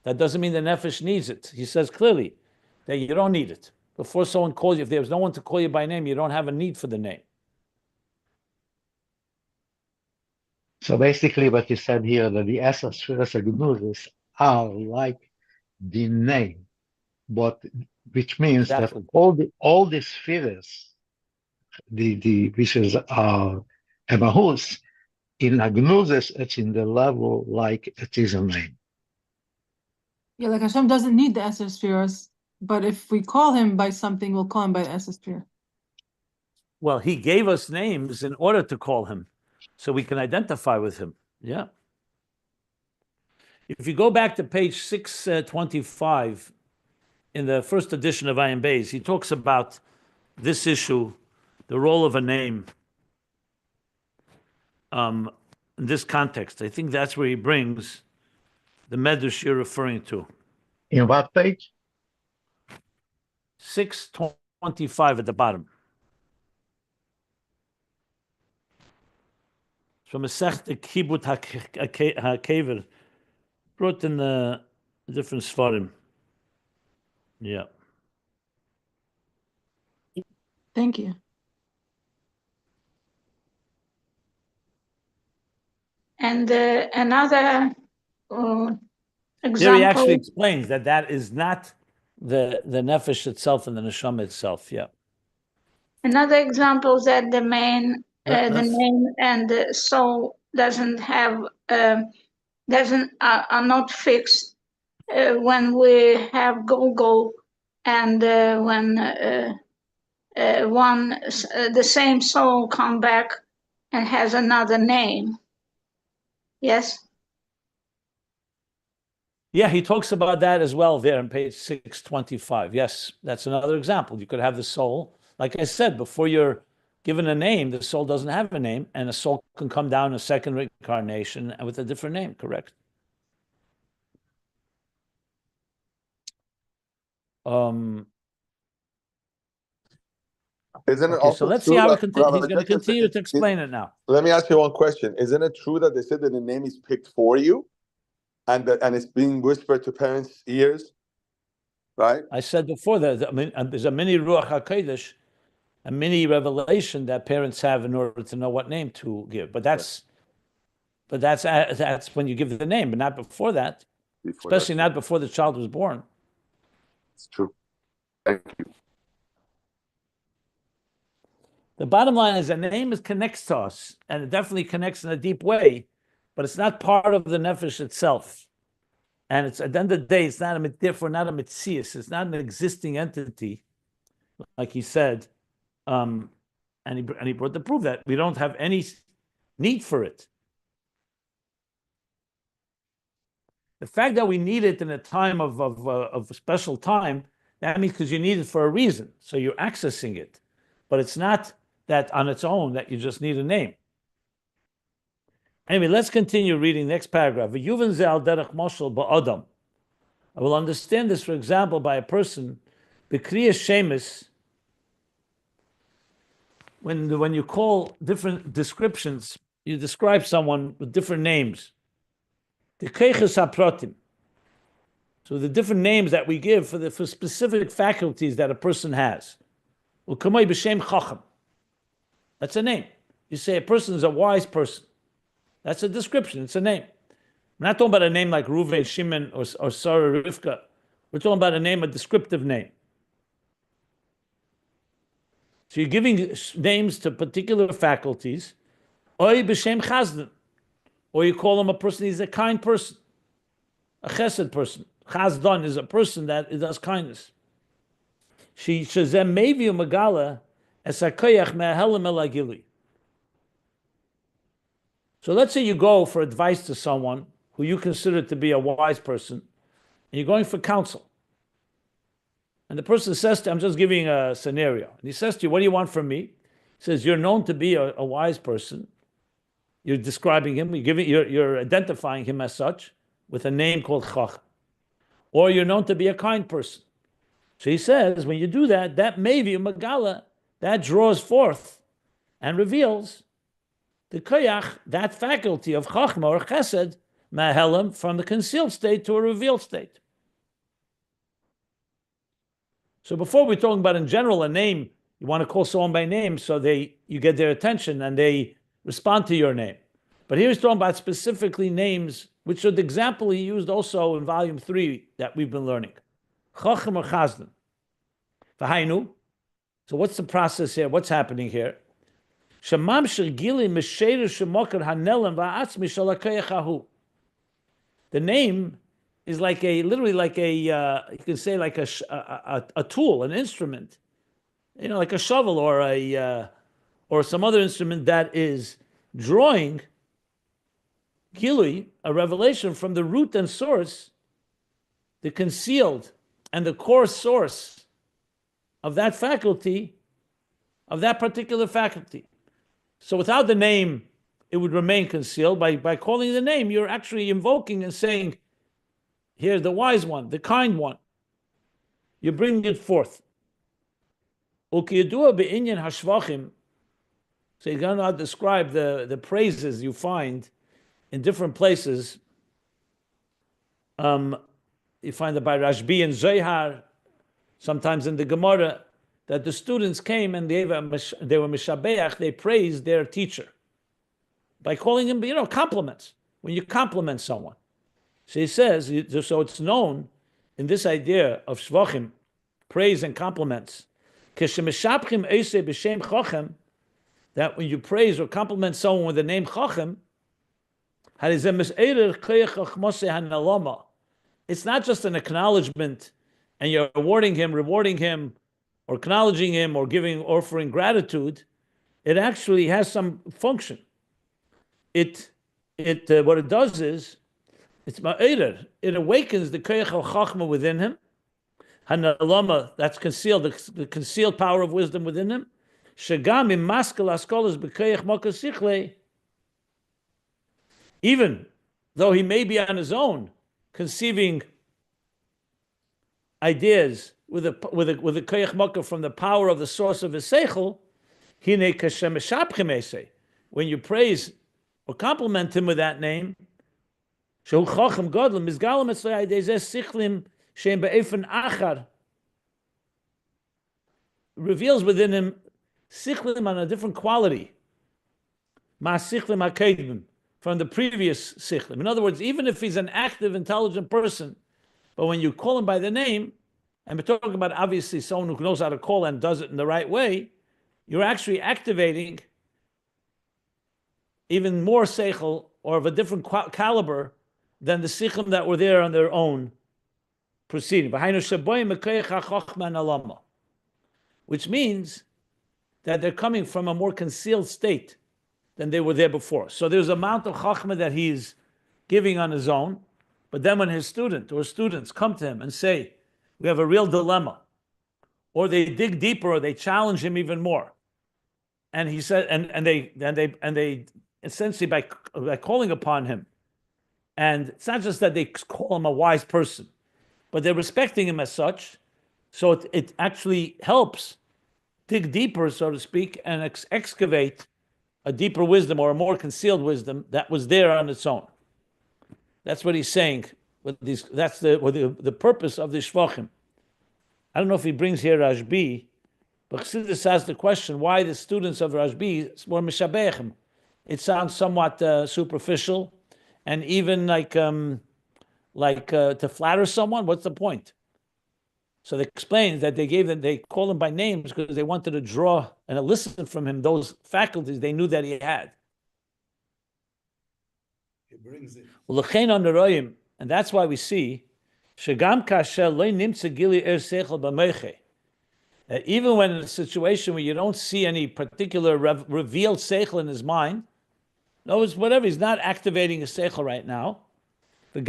That doesn't mean the nefesh needs it. He says clearly that you don't need it. Before someone calls you, if there's no one to call you by name, you don't have a need for the name. So basically what you said here, that the essence Sefiros are like the name, but which means Exactly. that all the spheres, which is Emahus, in Agnuzis, it's in the level like it is a name. Yeah, like Hashem doesn't need the Esser spheres, but if we call him by something, we'll call him by the Esser sphere. Well, he gave us names in order to call him, so we can identify with him. Yeah. If you go back to page 625 in the first edition of Ayin Beis, he talks about this issue, the role of a name, in this context. I think that's where he brings the medrash you're referring to. In what page? 625 at the bottom. It's from a Masechta Kibut HaKever, brought in the different Sfarim. Yeah. Thank you. And another There he actually example, explains that that is not the nefesh itself and the neshama itself. Yeah. another example that the main, the That's- name and the soul doesn't have, are not fixed when we have Google and when the same soul come back and has another name. Yes. Yeah, he talks about that as well there on page 625. Yes, that's another example. You could have the soul. Like I said, before you're given a name, the soul doesn't have a name, and a soul can come down a second reincarnation with a different name, correct? Isn't it Okay, so also let's see true how he that, continue. He's Rabbi, going to just a continue second, to explain it now. let me ask you one question. Isn't it true that they said that the name is picked for you and it's being whispered to parents' ears? Right? I said before that there's a mini Ruach HaKodesh, a mini revelation that parents have in order to know what name to give. But that's when you give the name, but not before that. Before Especially that. not before the child was born. It's true. Thank you. The bottom line is a name connects to us, and it definitely connects in a deep way, but it's not part of the nefesh itself. And it's at the end of the day, it's not therefore not a mitzias. It's not an existing entity, like he said. And he brought the proof that we don't have any need for it. The fact that we need it in a time of a special time, that means because you need it for a reason. So you're accessing it. But it's not that on its own that you just need a name. Anyway, let's continue reading the next paragraph. I will understand this, for example, by a person, B'kriyas Shemis, when you call different descriptions, you describe someone with different names. The Keiches HaProtim. So the different names that we give for specific faculties that a person has. U'kamoi b'shem chacham. That's a name. You say a person is a wise person. That's a description. It's a name. We're not talking about a name like Reuven, Shimon, or Sarah, Rivka. We're talking about a name, a descriptive name. So you're giving names to particular faculties. Oy b'shem chazdan. Or you call him a person, he's a kind person. A chesed person. Chazdan is a person that does kindness. She shazem mevi umagala es hakoyach me'ahelim el hagilui. So let's say you go for advice to someone who you consider to be a wise person, and you're going for counsel. And the person says to you, I'm just giving a scenario. And he says to you, what do you want from me? He says, you're known to be a wise person. You're describing him, you're identifying him as such with a name called Chach. Or you're known to be a kind person. So he says, when you do that, that maybe Magala, that draws forth and reveals the koyach, that faculty of chachma or chesed, mahelim, from the concealed state to a revealed state. So before we're talking about in general a name, you want to call someone by name so you get their attention and they respond to your name. But here he's talking about specifically names, which are the example he used also in volume 3 that we've been learning. Chacham or chazdan. V'hainu. So what's the process here? What's happening here? The name is like literally like you can say like a tool, an instrument, like a shovel or some other instrument that is drawing gilui, a revelation from the root and source, the concealed and the core source of that faculty, of that particular faculty. So without the name, it would remain concealed. By calling the name, you're actually invoking and saying, here's the wise one, the kind one. You're bringing it forth. So you're going to describe the praises you find in different places. You find it by Rashbi and Zohar, sometimes in the Gemara, that the students came and they were mishabeach, they praised their teacher by calling him, compliments. When you compliment someone. So he says, so it's known in this idea of shvachim, praise and compliments, that when you praise or compliment someone with the name chacham, it's not just an acknowledgement and you're rewarding him, or acknowledging him, or offering gratitude. It actually has some function. What it does is, it's ma'eder. It awakens the koyach al-chachma within him, hanalama, that's concealed, the concealed power of wisdom within him. Shagam im maskel askolas b'koyach makasichle. Even though he may be on his own, conceiving ideas with a koyach makah from the power of the source of his seichel, hine kashem meshapchem esei. When you praise or compliment him with that name, reveals within him sichlim on a different quality, from the previous sichlim. In other words, even if he's an active, intelligent person, but when you call him by the name, and we're talking about obviously someone who knows how to call and does it in the right way, you're actually activating even more seichel, or of a different caliber than the sichlim that were there on their own proceeding. Which means that they're coming from a more concealed state than they were there before. So there's an amount of chachma that he's giving on his own, but then when his student or students come to him and say, we have a real dilemma, or they dig deeper, or they challenge him even more, and he said, and they essentially by calling upon him, and it's not just that they call him a wise person, but they're respecting him as such. So it actually helps dig deeper, so to speak, and excavate a deeper wisdom or a more concealed wisdom that was there on its own. That's what he's saying. That's the purpose of the shvachim. I don't know if he brings here Rashbi, but Chassidus asks the question why the students of Rashbi were mishabechim. It sounds somewhat superficial, and even like to flatter someone. What's the point? So they explain that they call him by names because they wanted to draw and elicit from him those faculties they knew that he had. He brings it. And that's why we see that even when in a situation where you don't see any particular revealed seichel in his mind, no, it's whatever, he's not activating his seichel right now. And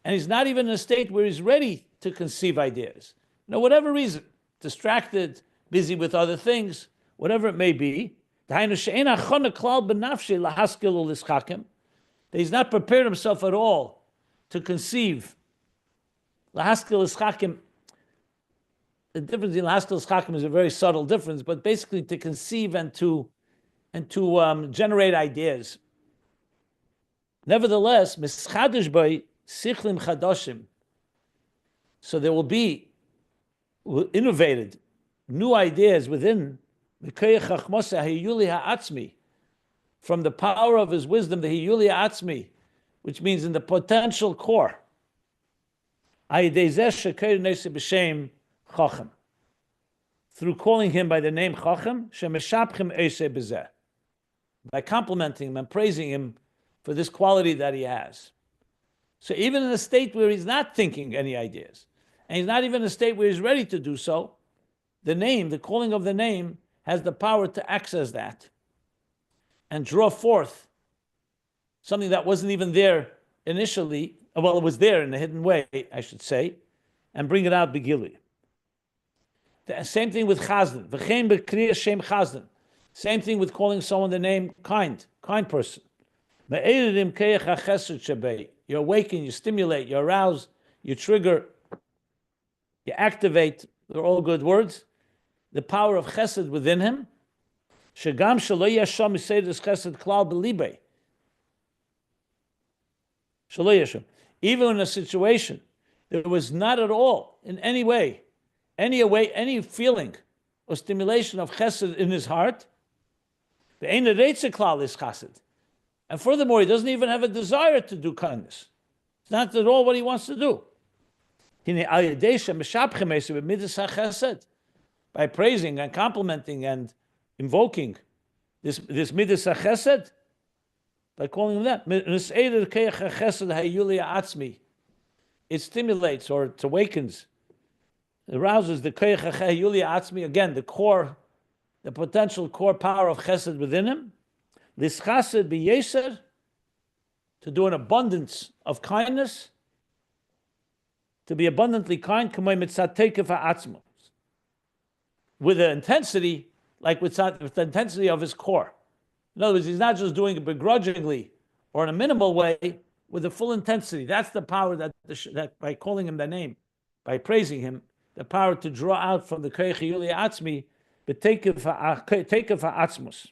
he's not even in a state where he's ready to conceive ideas. Whatever reason, distracted, busy with other things, whatever it may be, that he's not prepared himself at all to conceive. Lahaskil ischakim, the difference in lahaskil ischakim is a very subtle difference, but basically to conceive and to generate ideas. Nevertheless, mischadish by sichlim chadoshim. So there will be innovated new ideas within the koyach chachmosa hiyuli ha'atzmi, from the power of his wisdom, the hiyuli ha'atzmi, which means in the potential core. Through calling him by the name Chacham, by complimenting him and praising him for this quality that he has. So even in a state where he's not thinking any ideas, and he's not even in a state where he's ready to do so, the calling of the name, has the power to access that and draw forth something that wasn't even there initially. Well, it was there in a hidden way, I should say, and bring it out begili. The same thing with chazdan. V'chein b'kriyas shem chazdan. Same thing with calling someone the name kind person. You awaken, you stimulate, you arouse, you trigger, you activate. They're all good words. The power of chesed within him. Shagam shelo yasham miseidus chesed klal b'libei. Even in a situation there was not at all, in any way, any feeling or stimulation of chesed in his heart, and furthermore, he doesn't even have a desire to do kindness. It's not at all what he wants to do. By praising and complimenting and invoking this midas chesed, by calling him that, it stimulates or it awakens, it arouses the koyach hayuli atzmi, again, the potential core power of chesed within him, lischased biyeser, to do an abundance of kindness, to be abundantly kind, with the intensity, like with the intensity of his core. In other words, he's not just doing it begrudgingly or in a minimal way, with the full intensity. That's the power that by calling him the name, by praising him, the power to draw out from the koyach hayuli atzmi, b'tekev ha'atzmus.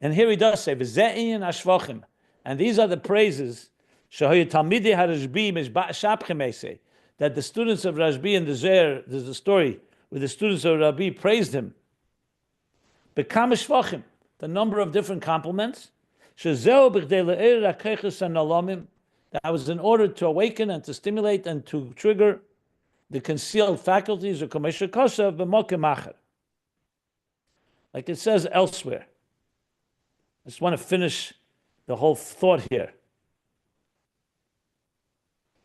And here he does say, v'ze'in ashvachim, and these are the praises that the students of Rashbi and the Zohar, there's a story where the students of Rabbi praised him. Bekam shvachim, the number of different compliments. That was in order to awaken and to stimulate and to trigger the concealed faculties of like it says elsewhere. I just want to finish the whole thought here.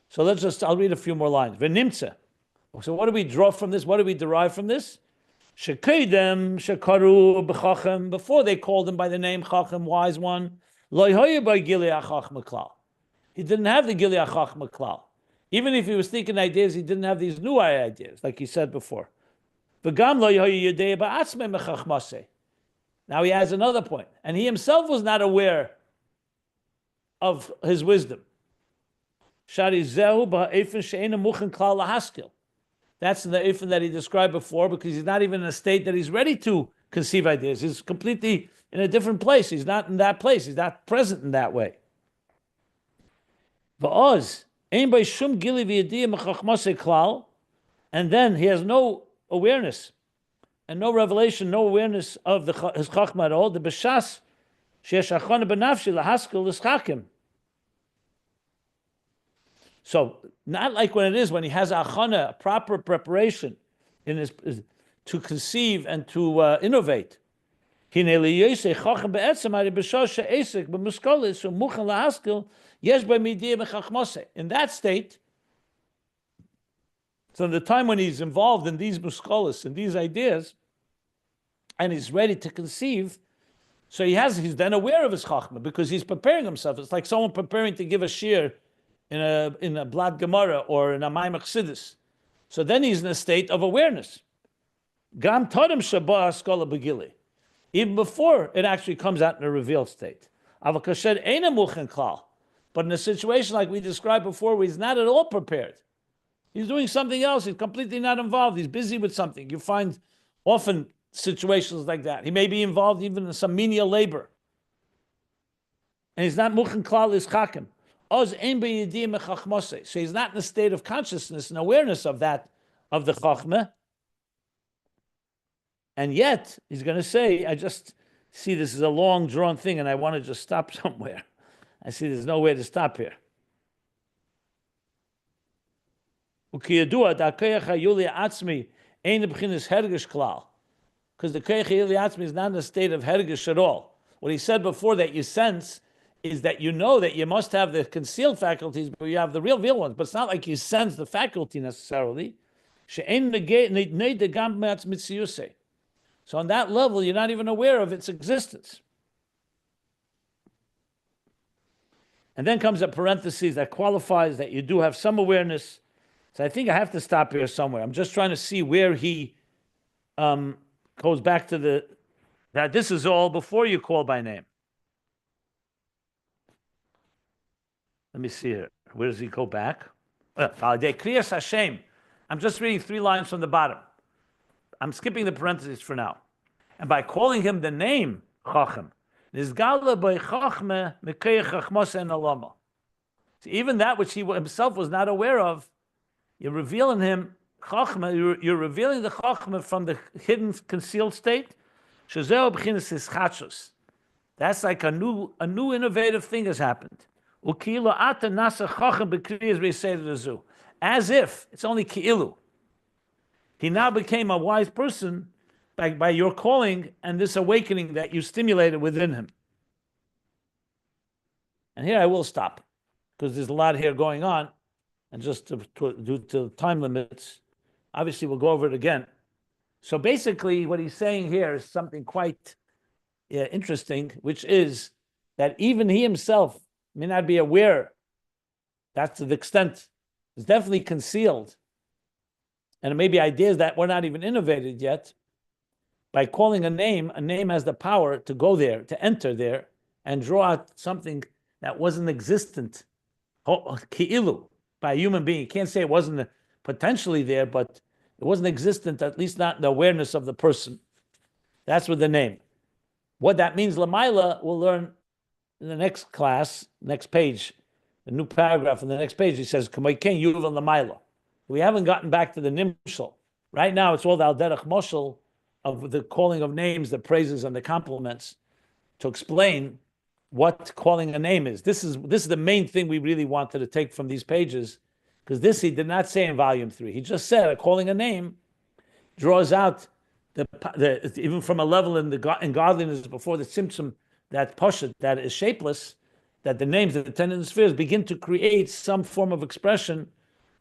So I'll read a few more lines. V'nimtza. So what do we draw from this? What do we derive from this? Shekedem shekaru b'chachem, before they called him by the name Chachem, wise one, lo hoya by gilei hachachma klal. He didn't have the gilei hachachma klal. Even if he was thinking ideas, he didn't have these new ideas, like he said before. V'gam lo hoya yedei ba'atzmei mechachmasei. Now he has another point, and he himself was not aware of his wisdom. Shari zehu ba'efen she'ena muchen klal lahaskil. That's the ifin that he described before, because he's not even in a state that he's ready to conceive ideas. He's completely in a different place. He's not in that place. He's not present in that way. And then he has no awareness and no revelation, no awareness of his chachma at all. The b'shas sheyesh achana b'nafshi lahaskil l'schakim. So not like when it is when he has achana, a proper preparation in his to conceive and to innovate. In that state, so the time when he's involved in these muskolis and these ideas, and he's ready to conceive, so he's then aware of his chachma because he's preparing himself. It's like someone preparing to give a shir in a Blad Gemara or in a Maimach Chassidus. So then he's in a state of awareness. Gam Todem Shabbat Skola Begili. Even before it actually comes out in a revealed state. Avakashed Eina Muchen Klal. But in a situation like we described before, where he's not at all prepared. He's doing something else. He's completely not involved. He's busy with something. You find often situations like that. He may be involved even in some menial labor. And he's not Muchen Klal Ischakim. So he's not in a state of consciousness and awareness of that, of the Chachmah. And yet, he's going to say, I just see this is a long drawn thing and I want to just stop somewhere. I see there's no way to stop here. Because the Koyach Hayuli Atzmi is not in a state of hergish at all. What he said before that you sense is that you know that you must have the concealed faculties, but you have the real ones. But it's not like you sense the faculty necessarily. So on that level, you're not even aware of its existence. And then comes a parenthesis that qualifies that you do have some awareness. So I think I have to stop here somewhere. I'm just trying to see where he goes back to that this is all before you call by name. Let me see here. Where does he go back? I'm just reading 3 lines from the bottom. I'm skipping the parentheses for now. And by calling him the name Chacham, see, So even that which he himself was not aware of, you're revealing him chachma. You're revealing the chachma from the hidden, concealed state. Shezeo b'chinas hischachos. That's like a new innovative thing has happened. Ukilo ata nasa chacham b'kriyas v'yisei. As if it's only ki'ilu. He now became a wise person by your calling and this awakening that you stimulated within him. And here I will stop because there's a lot here going on. And just due to time limits, obviously we'll go over it again. So basically what he's saying here is something quite interesting, which is that even he himself may not be aware. That's to the extent. It's definitely concealed. And it may be ideas that were not even innovated yet. By calling a name has the power to go there, to enter there, and draw out something that wasn't existent. Ki'ilu, by a human being. You can't say it wasn't potentially there, but it wasn't existent, at least not in the awareness of the person. That's with the name. What that means, Lamaila, we'll learn in the next class, next page, the new paragraph on the next page. He says, K'moiken Yuval Lamaila. We haven't gotten back to the Nimshal. Right now, it's all the Al Derech Moshel of the calling of names, the praises and the compliments, to explain what calling a name is. This is the main thing we really wanted to take from these pages, because this he did not say in volume 3. He just said calling a name draws out the even from a level in godliness before the symptom that poshet, that is shapeless, that the names, the 10 spheres begin to create some form of expression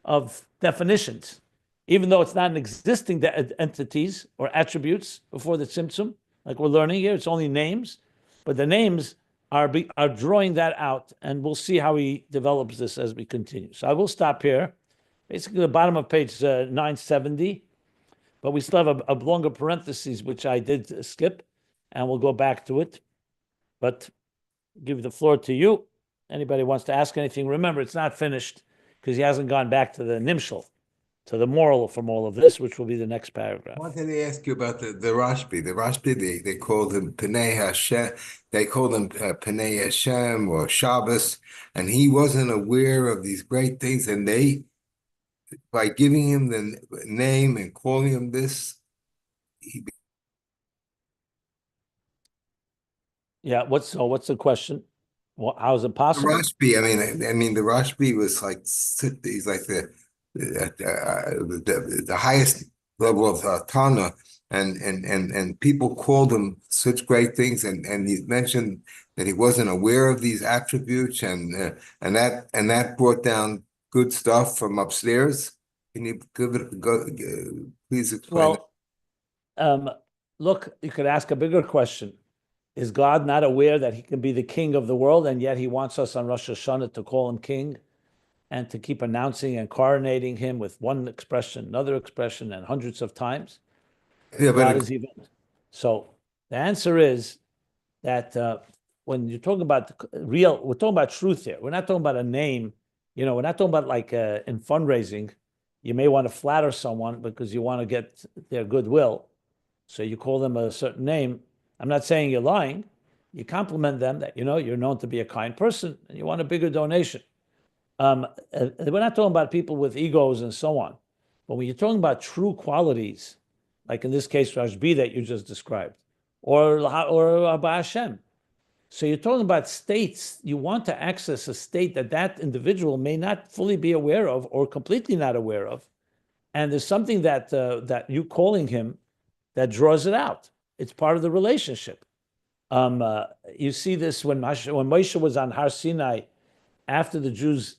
of definitions, even though it's not an existing entities or attributes before the symptom, like we're learning here. It's only names, but the names are drawing that out, and we'll see how he develops this as we continue. So I will stop here. Basically, the bottom of page 970, but we still have a longer parentheses, which I did skip, and we'll go back to it. But give the floor to you. Anybody wants to ask anything, remember, it's not finished because he hasn't gone back to the nimshal, to the moral from all of this, which will be the next paragraph. I wanted to ask you about the Rashbi. The Rashbi, they called him Pnei Hashem. They called him Pnei Hashem or Shabbos, and he wasn't aware of these great things. And they, by giving him the name and calling him this, Yeah. What's the question? How is it possible? The Rashbi. I mean, the Rashbi was like he's like the highest level of Tana, and people called him such great things, and he mentioned that he wasn't aware of these attributes, and that brought down good stuff from upstairs. Can you please explain? Well, look, you could ask a bigger question. Is God not aware that he can be the king of the world, and yet he wants us on Rosh Hashanah to call him king and to keep announcing and coronating him with one expression, another expression, and hundreds of times? Yeah, God is even. So the answer is that when you're talking about we're talking about truth here. We're not talking about a name. We're not talking about like in fundraising, you may want to flatter someone because you want to get their goodwill. So you call them a certain name. I'm not saying you're lying. You compliment them that, you're known to be a kind person and you want a bigger donation. We're not talking about people with egos and so on. But when you're talking about true qualities, like in this case, Rashbi that you just described, or Abba Hashem. So you're talking about states. You want to access a state that individual may not fully be aware of or completely not aware of. And there's something that you calling him that draws it out. It's part of the relationship. You see this when Moshe was on Har Sinai, after the Jews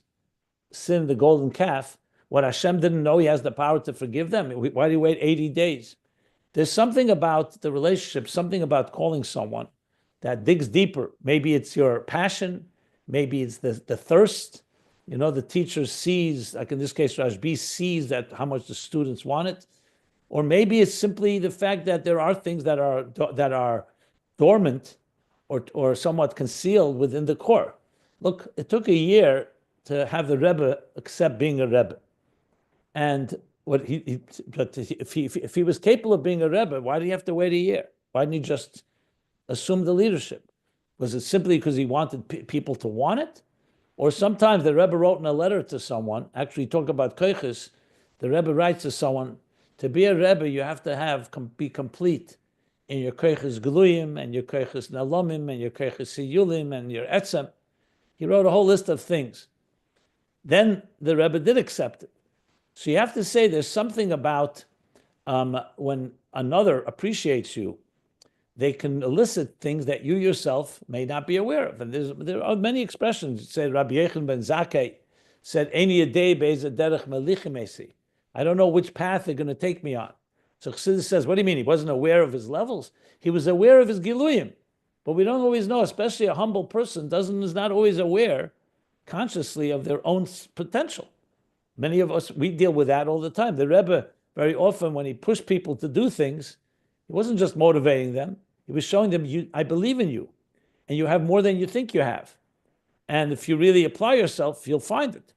sinned the golden calf. What Hashem didn't know, he has the power to forgive them. Why do you wait 80 days? There's something about the relationship, something about calling someone that digs deeper. Maybe it's your passion. Maybe it's the thirst. The teacher sees, like in this case, Rashbi sees that how much the students want it. Or maybe it's simply the fact that there are things that are dormant or somewhat concealed within the core. Look, it took a year to have the Rebbe accept being a Rebbe. And if he was capable of being a Rebbe, why did he have to wait a year? Why didn't he just assume the leadership? Was it simply because he wanted people to want it? Or sometimes the Rebbe wrote in a letter to someone, actually talk about koiches, the Rebbe writes to someone, to be a Rebbe, you have to be complete in your koiches gluyim, and your koiches nalomim, and your koiches siyulim, and your etzem. He wrote a whole list of things. Then the Rebbe did accept it. So you have to say there's something about when another appreciates you, they can elicit things that you yourself may not be aware of. And there are many expressions. Say Rabbi Yechon ben Zakkai said, "Eini yedei be'ezeh derech melichim esi." I don't know which path they're going to take me on. So Chassidus says, what do you mean? He wasn't aware of his levels? He was aware of his giluyim. But we don't always know, especially a humble person is not always aware consciously of their own potential. Many of us, we deal with that all the time. The Rebbe, very often when he pushed people to do things, he wasn't just motivating them. He was showing them, I believe in you, and you have more than you think you have. And if you really apply yourself, you'll find it.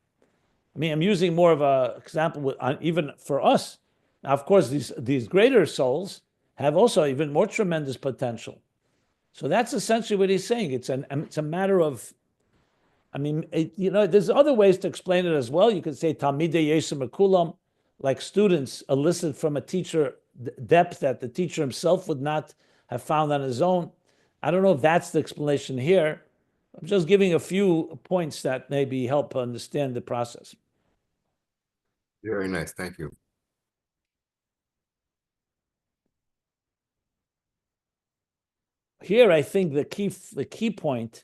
I mean, I'm using more of an example even for us. Now, of course, these greater souls have also even more tremendous potential. So that's essentially what he's saying. It's a matter of, there's other ways to explain it as well. You could say Talmidei Yesem Kulam, like students elicit from a teacher depth that the teacher himself would not have found on his own. I don't know if that's the explanation here. I'm just giving a few points that maybe help understand the process. Very nice, thank you. Here, I think the key point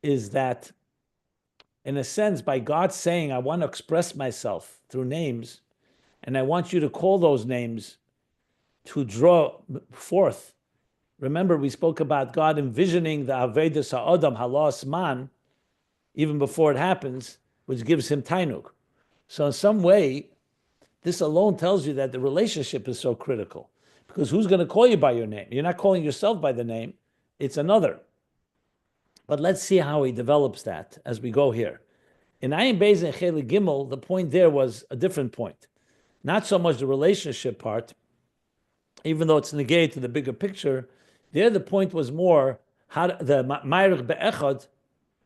is that, in a sense, by God saying, I want to express myself through names, and I want you to call those names to draw forth. Remember, we spoke about God envisioning the Avedus HaAdam, Halas Man, even before it happens, which gives him Tainuk. So in some way, this alone tells you that the relationship is so critical. Because who's going to call you by your name? You're not calling yourself by the name, it's another. But let's see how he develops that as we go here. In Ayin Beis and Chele Gimel, the point there was a different point. Not so much the relationship part, even though it's negated to the bigger picture. There, the point was more how the Ma'arich Be'echad,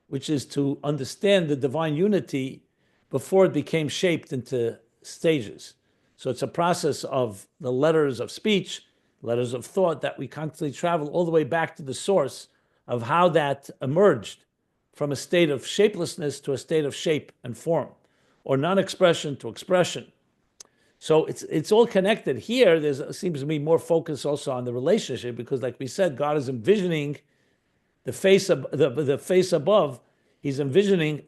which is to understand the divine unity before it became shaped into stages. So it's a process of the letters of speech, letters of thought, that we constantly travel all the way back to the source of how that emerged from a state of shapelessness to a state of shape and form, or non-expression to expression. So it's all connected. Here, there seems to be more focus also on the relationship, because like we said, God is envisioning the face above. He's envisioning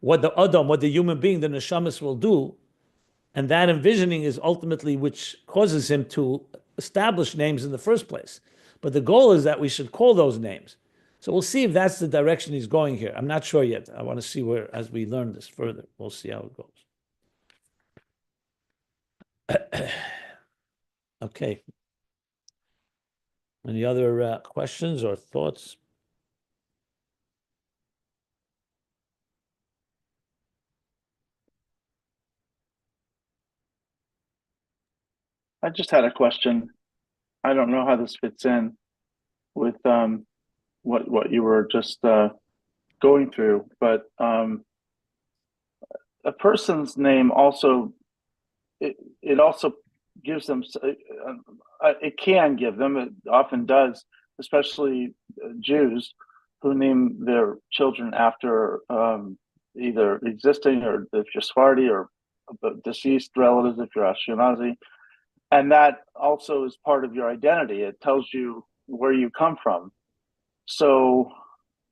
what the human being, the neshamas, will do. And that envisioning is ultimately which causes him to establish names in the first place. But the goal is that we should call those names. So we'll see if that's the direction he's going here. I'm not sure yet. I want to see where, as we learn this further, we'll see how it goes. Okay. Any other questions or thoughts? I just had a question. I don't know how this fits in with what you were just going through, but a person's name also it also gives them, it can give them, it often does, especially Jews who name their children after either existing, or if you're Sephardi, or deceased relatives if you're Ashkenazi. And that also is part of your identity. It tells you where you come from. So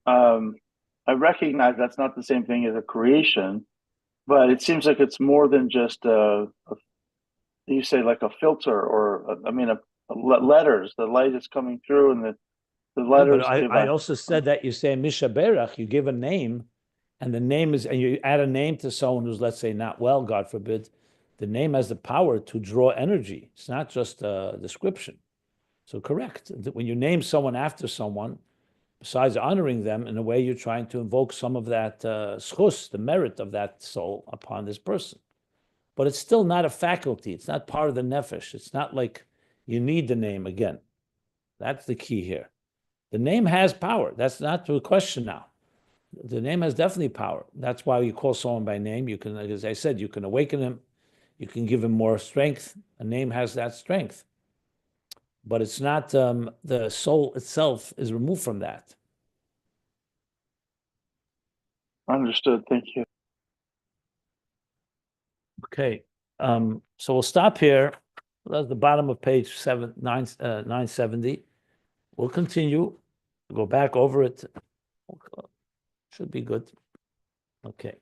I recognize that's not the same thing as a creation, but it seems like it's more than just you say like a filter, or letters. The light is coming through, and the letters. Yeah, but I also said that you say Misha Berach, you give a name, and the name is, and you add a name to someone who's, let's say, not well, God forbid. The name has the power to draw energy. It's not just a description. So correct. When you name someone after someone, besides honoring them, in a way you're trying to invoke some of that schus, the merit of that soul upon this person. But it's still not a faculty. It's not part of the nefesh. It's not like you need the name again. That's the key here. The name has power. That's not to a question now. the name has definitely power. That's why you call someone by name. You can, as I said, you can awaken him. You can give him more strength. A name has that strength. But it's not, the soul itself is removed from that. Understood. Thank you. Okay. So we'll stop here. That's the bottom of page 970. We'll continue. Go back over it. Should be good. Okay.